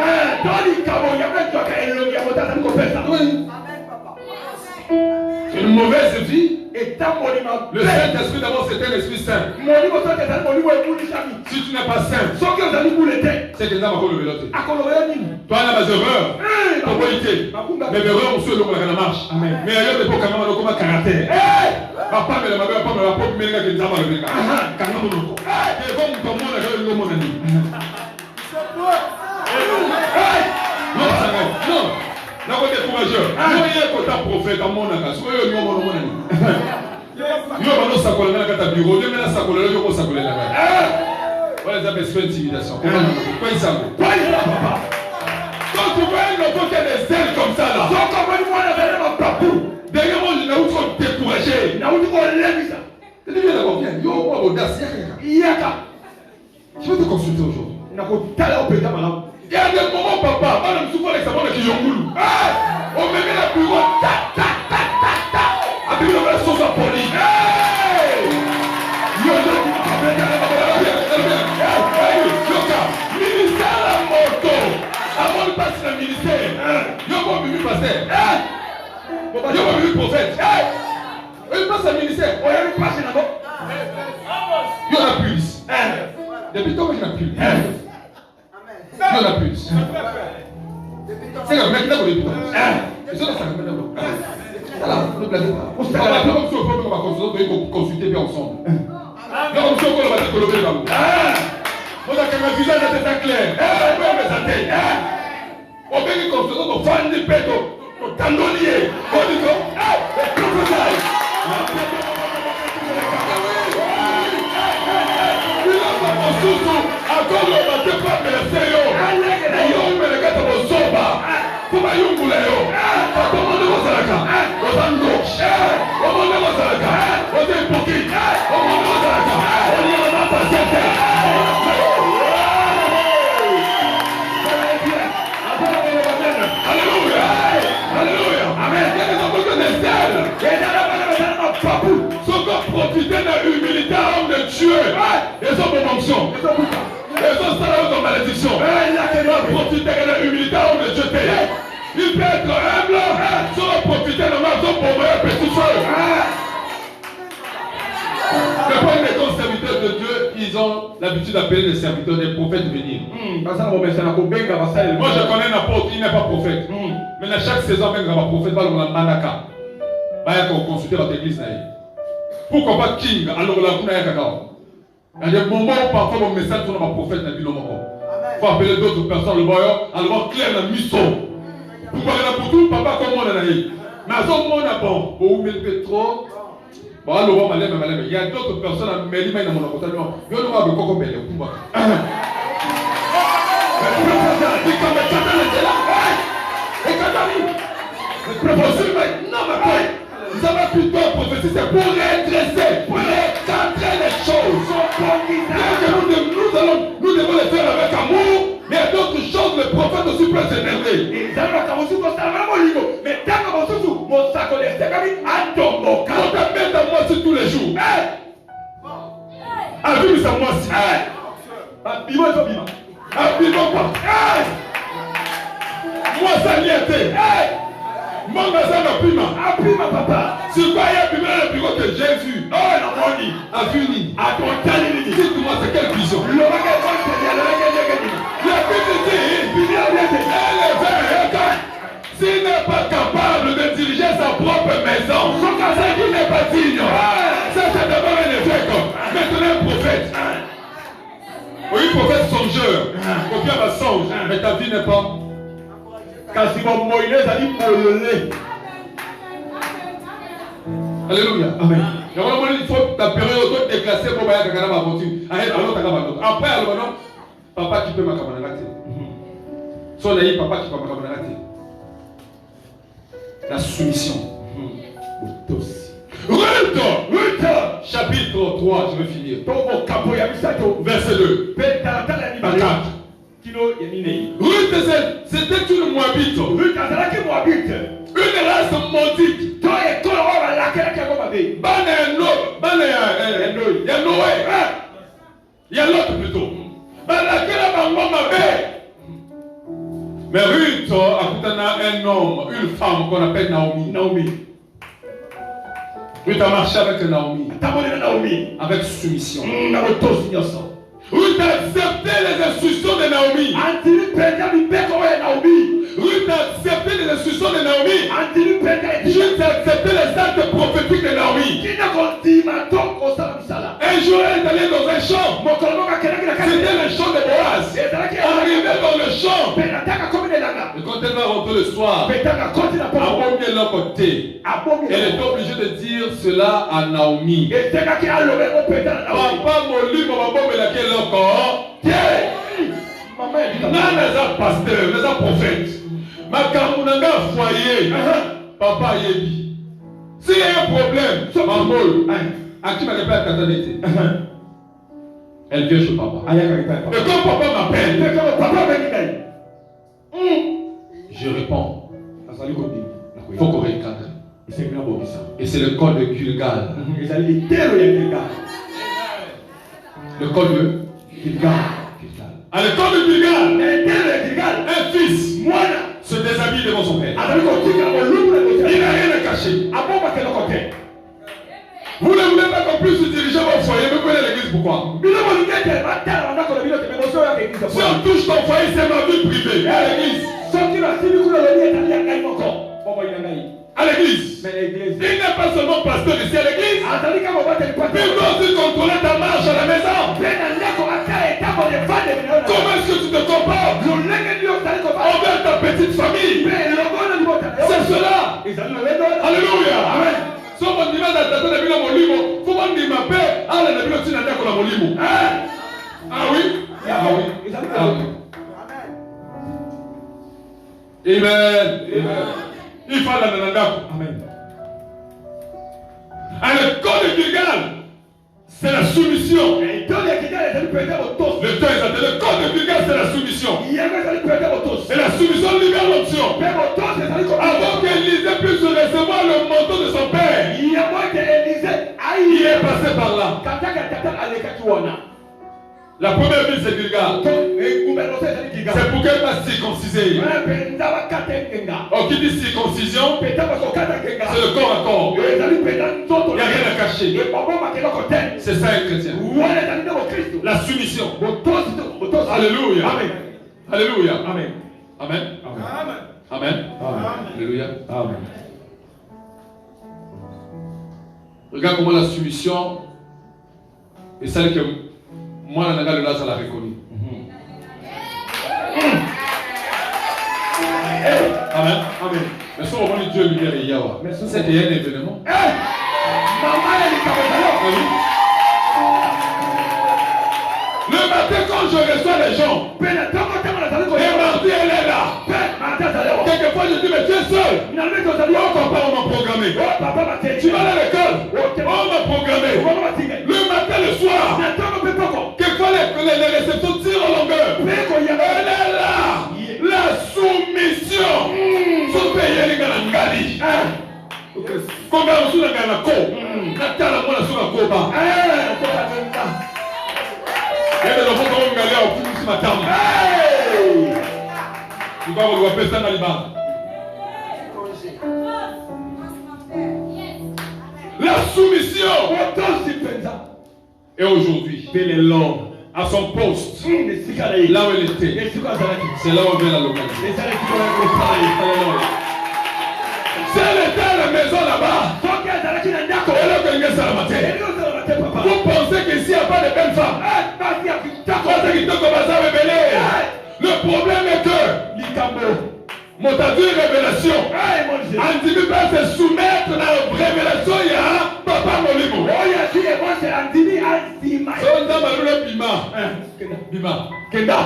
Une mauvaise vie. Le Saint-Esprit d'abord c'est un esprit saint. Si tu n'es pas saint, c'est que tu n'as pas le véloté. Toi tu as des erreurs. Mais les erreurs on se le marche. Mais il y a des gens qui ont un caractère. Papa me l'a pas mais il y a des gens qui ont un non. Non, côté courageux. Moi, il y a un côté prophète à mon âge. Soyez au niveau de mon ami. Yo, maintenant, ça colle dans le bureau. Yo, maintenant, ça colle là. Yo, ça colle là. Voilà, ça fait intimidation. Quoi, il s'en va? Quand tu vois un enfant qui a des ailes comme ça, là. Derrière moi, je n'ai pas découragé. Tu dis bien d'accord, viens. Yo, moi, audace. Je vais te consulter aujourd'hui. Il y a des moments, papa, madame souvent les savants qui ont voulu. On me met la bureau, après on met la sauce à poli. Ministère la moto. Avant de passer le ministère, yo va venir passer. Yo va venir prophète. Il passe le ministère. Yo la plus. Depuis quand je n'ai plus. Non, la plus. C'est le mec là pour les pitons. C'est ça, ça me met là. Voilà, ne blaguez pas. On va consulter bien ensemble. Là, comme si on va te colorer là-haut. On a qu'un visage assez clair. On peut présenter. On peut consulter ton fan de pédo, ton tendonnier. On dit quoi? Encore le bateau pas blessé yo. Yo me le gâteau au soba. Kuma yungula yo. Comment ne vous alaka? Ozando. Comment ne vous alaka? Ozé poki. Comment ne vous alaka? On y va passer. peut être humble, sans profiter de ma zone pour un petit feu. Mais pour les grands serviteurs de Dieu, ils ont l'habitude d'appeler les serviteurs des prophètes venir. Moi je connais un apôtre, il n'est pas prophète. Mais dans chaque saison, même un prophète va le manaka. Va consulter votre église. Pourquoi pas King? Alors là, vous n'avez qu'à. Il y a des moments où parfois mon message sur un prophète n'a plus le moment. Il faut appeler d'autres personnes, le voyant, alors clair la mission. Pourquoi il y a pour tout, papa comme moi, mais à ce moment-là, bon, vous mettez trop. Bon, alors, il y a d'autres personnes à Mélima dans mon apôtre. Il y a d'autres personnes à Mélima. Nous avons plutôt prophétie, c'est pour redresser, pour recadrer les choses. Nous devons les faire avec amour, mais il y a d'autres choses, le prophète aussi peut s'énerver. Quand tu mets dans moi tous les jours. Abîme ça moi si. Abîme pas. Moi ça n'y était. Mon gars, apima papa. C'est quoi il y a le bureau que j'ai vu? Oh, non, a vu ni. À ton calini. Dites-moi, c'est quelle vision? Le s'il n'est pas capable de diriger sa propre maison, c'est qu'il n'est pas digne. Ça, c'est d'abord un effet comme. Maintenant, un prophète. Oui, prophète songeur. Combien va songe, mais ta vie n'est pas. Alléluia. Amen. Il faut ta période déclassée pour aller à la voiture. Après, alors, papa qui peut m'accompagner. Son ami, papa qui peut m'accompagner. La soumission. Ruth, chapitre 3, je vais finir. Verset 2. Ruth, c'était une Moabite. Une race maudite. Il y a l'autre plutôt. Mais Ruth a un homme, une femme qu'on appelle Naomi. Ruth a marché avec Naomi. Avec soumission. Ruth a accepté les instructions de Naomi. Ruth a accepté les instructions de Naomi. Ruth a accepté les actes prophétiques de Naomi. Un jour, elle est allée dans un champ. C'était le champ de Boaz. Arrivée dans le champ. Et quand elle va rentrer le soir, elle est obligée de dire cela à Naomi. Papa molu, maman me laquelle encore. Non, les pasteurs, les prophètes. Ma camounanga foyer. Papa yebi. S'il y a un problème, maman, à qui m'a répété à Katanete? Elle vient chez papa. Et quand papa m'appelle, je réponds. Il faut qu'on recadre. Et c'est le code de Gilgal. Le code de Gilgal. À l'école de Gilgal, un fils se déshabille devant son père. Il n'a rien à cacher. Vous ne voulez pas qu'on puisse diriger votre foyer, mais vous connaissez l'église pourquoi? Si on touche ton foyer, c'est ma vie privée. À l'église. À l'église. Il n'est pas seulement pasteur ici à l'église. Il doit aussi contrôler ta marche à la maison. Comment est-ce que tu te comportes envers ta petite famille? C'est cela. Alléluia. Si on dit que tu as un molimo, il faut qu'on dise ma paix. Ah oui. Amen. Il faut la Amen. À l'école de Gilgal, c'est la soumission. Le temps est le code de Gilgal, c'est la soumission. Et la soumission libère l'option. Avant qu'Élisée puisse recevoir le manteau de son père, il est passé par là. La première ville, c'est Gilgal. C'est pour qu'elle va circonciser. Oh, qui dit circoncision, c'est le corps à corps. Il n'y a rien à cacher. C'est ça un chrétien. La soumission. Alléluia. Alléluia. Amen. Amen. Amen. Alléluia. Amen. Regarde comment la soumission est celle que moi, le Lazare l'a reconnue. Amen. Amen. Mais si on va Dieu lumière et Yahweh, c'était un événement. Le matin, quand je reçois les gens, et mardi, elle est là. Quelquefois, je dis, mais tu es seul. Oh, papa, on m'a programmé. Tu vas à l'école. On m'a programmé. Le matin, le soir. Quelquefois, les réceptions tirent en longueur. Elle est là. La soumission. Faut payer les gars ngali. Combien on sous la galako? Natala moi la sous la koba. Il y a des enfants qui ont galé au plus de matin. Tu vas voir le ça dans les bas. La soumission. Et aujourd'hui, l'homme à son poste, là où elle était, c'est là où elle vient la localité. Si elle était à la maison là-bas, vous pensez qu'ici il n'y a pas de belles femmes? Le problème est que mon révélation, Andimi va se soumettre à la révélation. Il y a Papa Molimo. Bima. Kenda.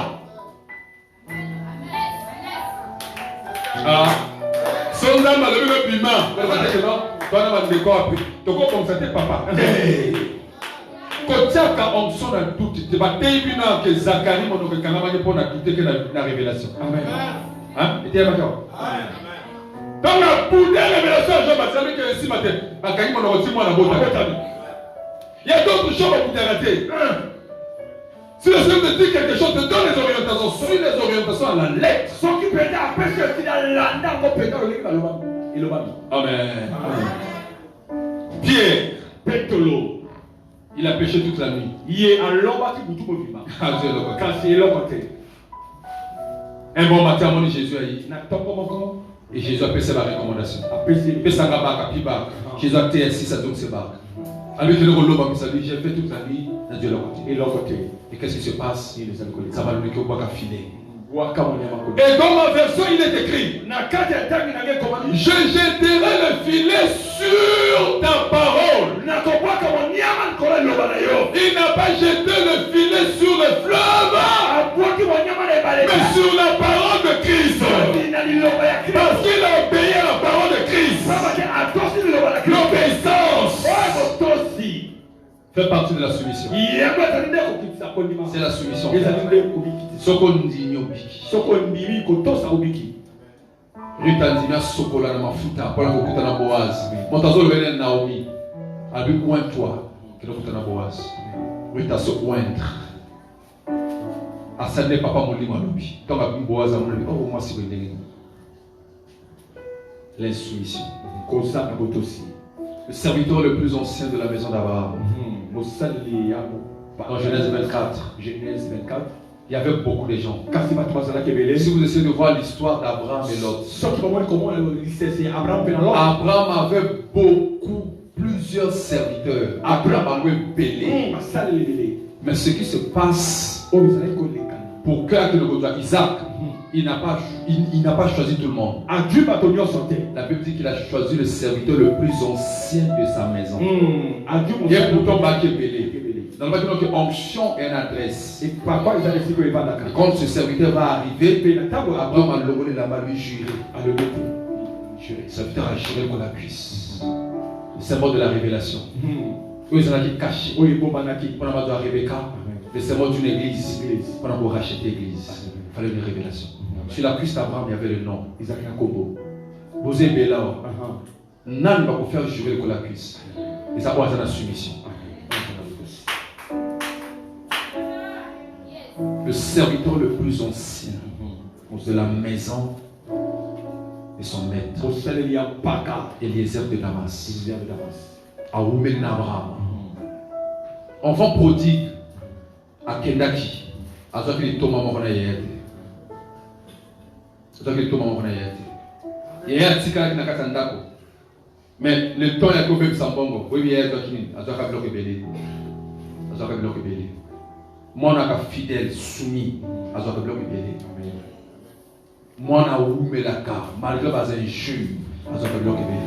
Ah. Sonda malheureux Bima. Toi, on va décorer. Tu vas constater Papa. Kotiaka onction na tout. Tu vas t'éviter que Zacharie mon oncle Kanama ne peut douter que la révélation. Amen. Hein? Et tu es d'accord? Amen. Dans la boule de révélation, je vais que ici matin, Bakani mon oncle moi la botte. Il y a d'autres choses à vous rater. Si le Seigneur te dit quelque chose, te donne les orientations, suis les orientations à la lettre. Ce qui peut être après ce qu'il a l'anda, on peut être le Amen. Pierre, Pétolo, il a péché toute la nuit. Il est en l'omba qui vous tout quand c'est l'homme. Un bon matin, mon Jésus a dit, et Jésus a passé la recommandation. Jésus a été ainsi, ça donne ses barques. Alors que le rôle j'ai fait toute la nuit dans Dieu l'autre côté. Et qu'est-ce qui se passe? Ça va le au bois filer. Et dans ma version, il est écrit: je jeterai le filet sur ta parole. Il n'a pas jeté le filet sur le fleuve, mais sur la parole de Christ. Parce qu'il a obéi à la parole de Christ. L'obéissance fait partie de la soumission. C'est la soumission. Ruth andimia sokola na mafuta pour kukuta na Boaz. Montazo le Naomi. Abi oint-toi que kukuta na Boaz. Ruth a se oindre. Asande papa molimo lobi. Donc abi Boaz a molimo. Oh moi si vous ndenge. L'insoumission. Kosa na botosi. Le serviteur le plus ancien de la maison d'Abraham. Dans Genèse 24. Genèse 24. Il y avait beaucoup de gens. Si vous essayez de voir l'histoire d'Abraham et Lot, Abraham avait plusieurs serviteurs. Abraham avait belé. Mais ce qui se passe pour que Isaac, il n'a pas choisi tout le monde. La Bible dit qu'il a choisi le serviteur le plus ancien de sa maison. Il est pourtant belé. Dans le bâtiment que onction et une adresse. Et quand ce serviteur va arriver, Abraham a levé la main, lui jurer. Le serviteur a juré qu'on la cuisse. Le symbole de la révélation. Où ils en ont dit caché. Où ils ont dit Rebecca. Le symbole d'une église. On a racheté l'église. Il fallait une révélation. Sur la cuisse d'Abraham, il y avait le nom. Isaac Yakobo. Bosé Bela. Nan va vous faire jurer qu'on la cuisse. Et ça va être la soumission. le serviteur le plus ancien de la maison de son maître, Eliezer de Damas, Aoumé Abraham, enfant prodigue, à Kendaki, à Zaki Thomas Moronayete. Zaki Thomas Moronayete. Il y a un petit cas qui n'a qu'à s'endako. Mais le temps, il y a qu'au même Sambongo. Oui, il y a un Zaki, à Zaki Bloc Belé. À Zaki Bloc Belé. Moi, on a fidèle, soumis, à Zaki Bloc Belé. Moi, on a oumé la carte, malgré que c'est un jeu, à Zaki Bloc Belé.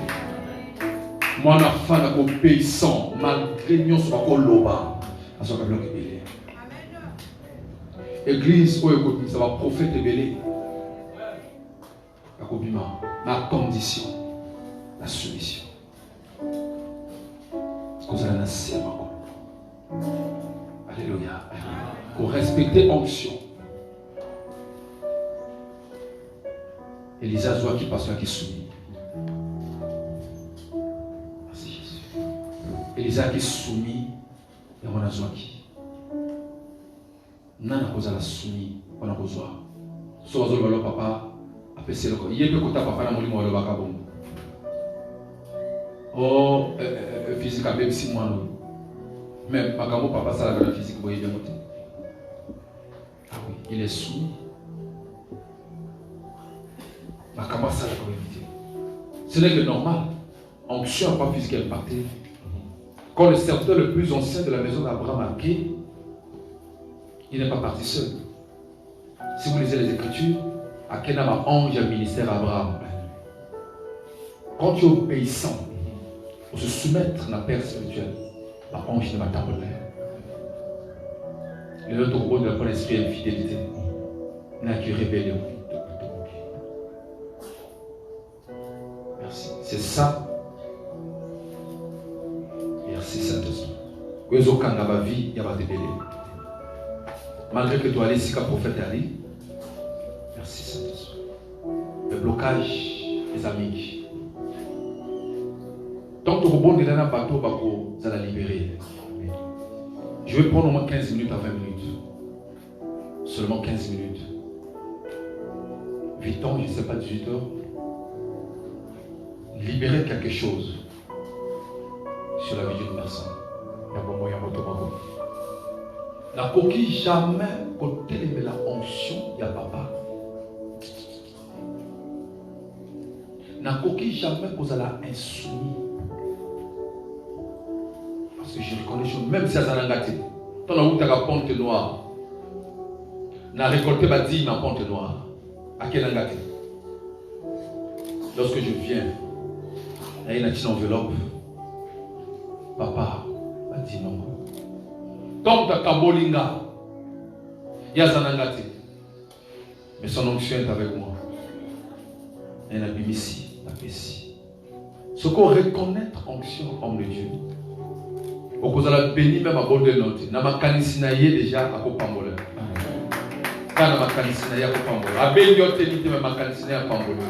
Moi, on a fan obéissant, malgré que nous sommes loba, à Zaki Bloc Belé. Église, ça va prophète belé. Ma condition, la soumission. Parce que vous allez nascer Alléluia. Pour respecter onction. Elisa Zoa qui passe là qui soumet. Merci Jésus. Elisa qui soumet et on a Zoa qui. Nana cause la soumis, on a besoin. Soit le papa. C'est le cas. Il y a des côtés papa dans mon lit, oh, physique à même 6 mois. Même papa, ça la physique, vous voyez bien. Ah oui, il est soumis. Makama, ça la éviter. Ce n'est que normal. Onction n'a pas physique impacté. Quand le serviteur le plus ancien de la maison d'Abraham a quitté, il n'est pas parti seul. Si vous lisez les Écritures, à quel ange a ministère à Abraham. Quand tu es obéissant, pour se soumettre à la père spirituelle, l'ange ne va pas t'appeler. Le autre robot de la bonne esprit infidélité n'a que rébellion. Merci. C'est ça. Merci Saint-Esprit. Où est-ce qu'on a ma vie, il y a pas de délai. Malgré que tu allais ici, comme prophète Ali. Merci Saint-Esprit. Le blocage des amis. Tant que tu rebondis dans un bateau, ça va libérer. Je vais prendre au moins 15 minutes à 20 minutes. Seulement 15 minutes. 8 ans, je ne sais pas, 18 heures. Libérer quelque chose sur la vie d'une personne. La coquille jamais côté de la onction, il y a papa. La coquille jamais cause la insoumis. Parce que je reconnais les choses, même si ça n'a pas été. Tant que tu as la ponte noire, tu as récolté ma dîme ma ponte noire. À quel endroit? Lorsque je viens, il y a une petite enveloppe. Papa m'a dit non. Tant que tu as Kabolinga, il y a Zanangati. Mais son onction est avec moi. Il y a un ici, la ici. Ce qu'on reconnaît onction, homme de Dieu. Au cause de la béni, même à bord de l'autre. N'a pas canisinaye déjà à Kopambola. Quand n'a pas canisinaye à Kopambola. A béni, on te dit même à canisinaye à Kopambola.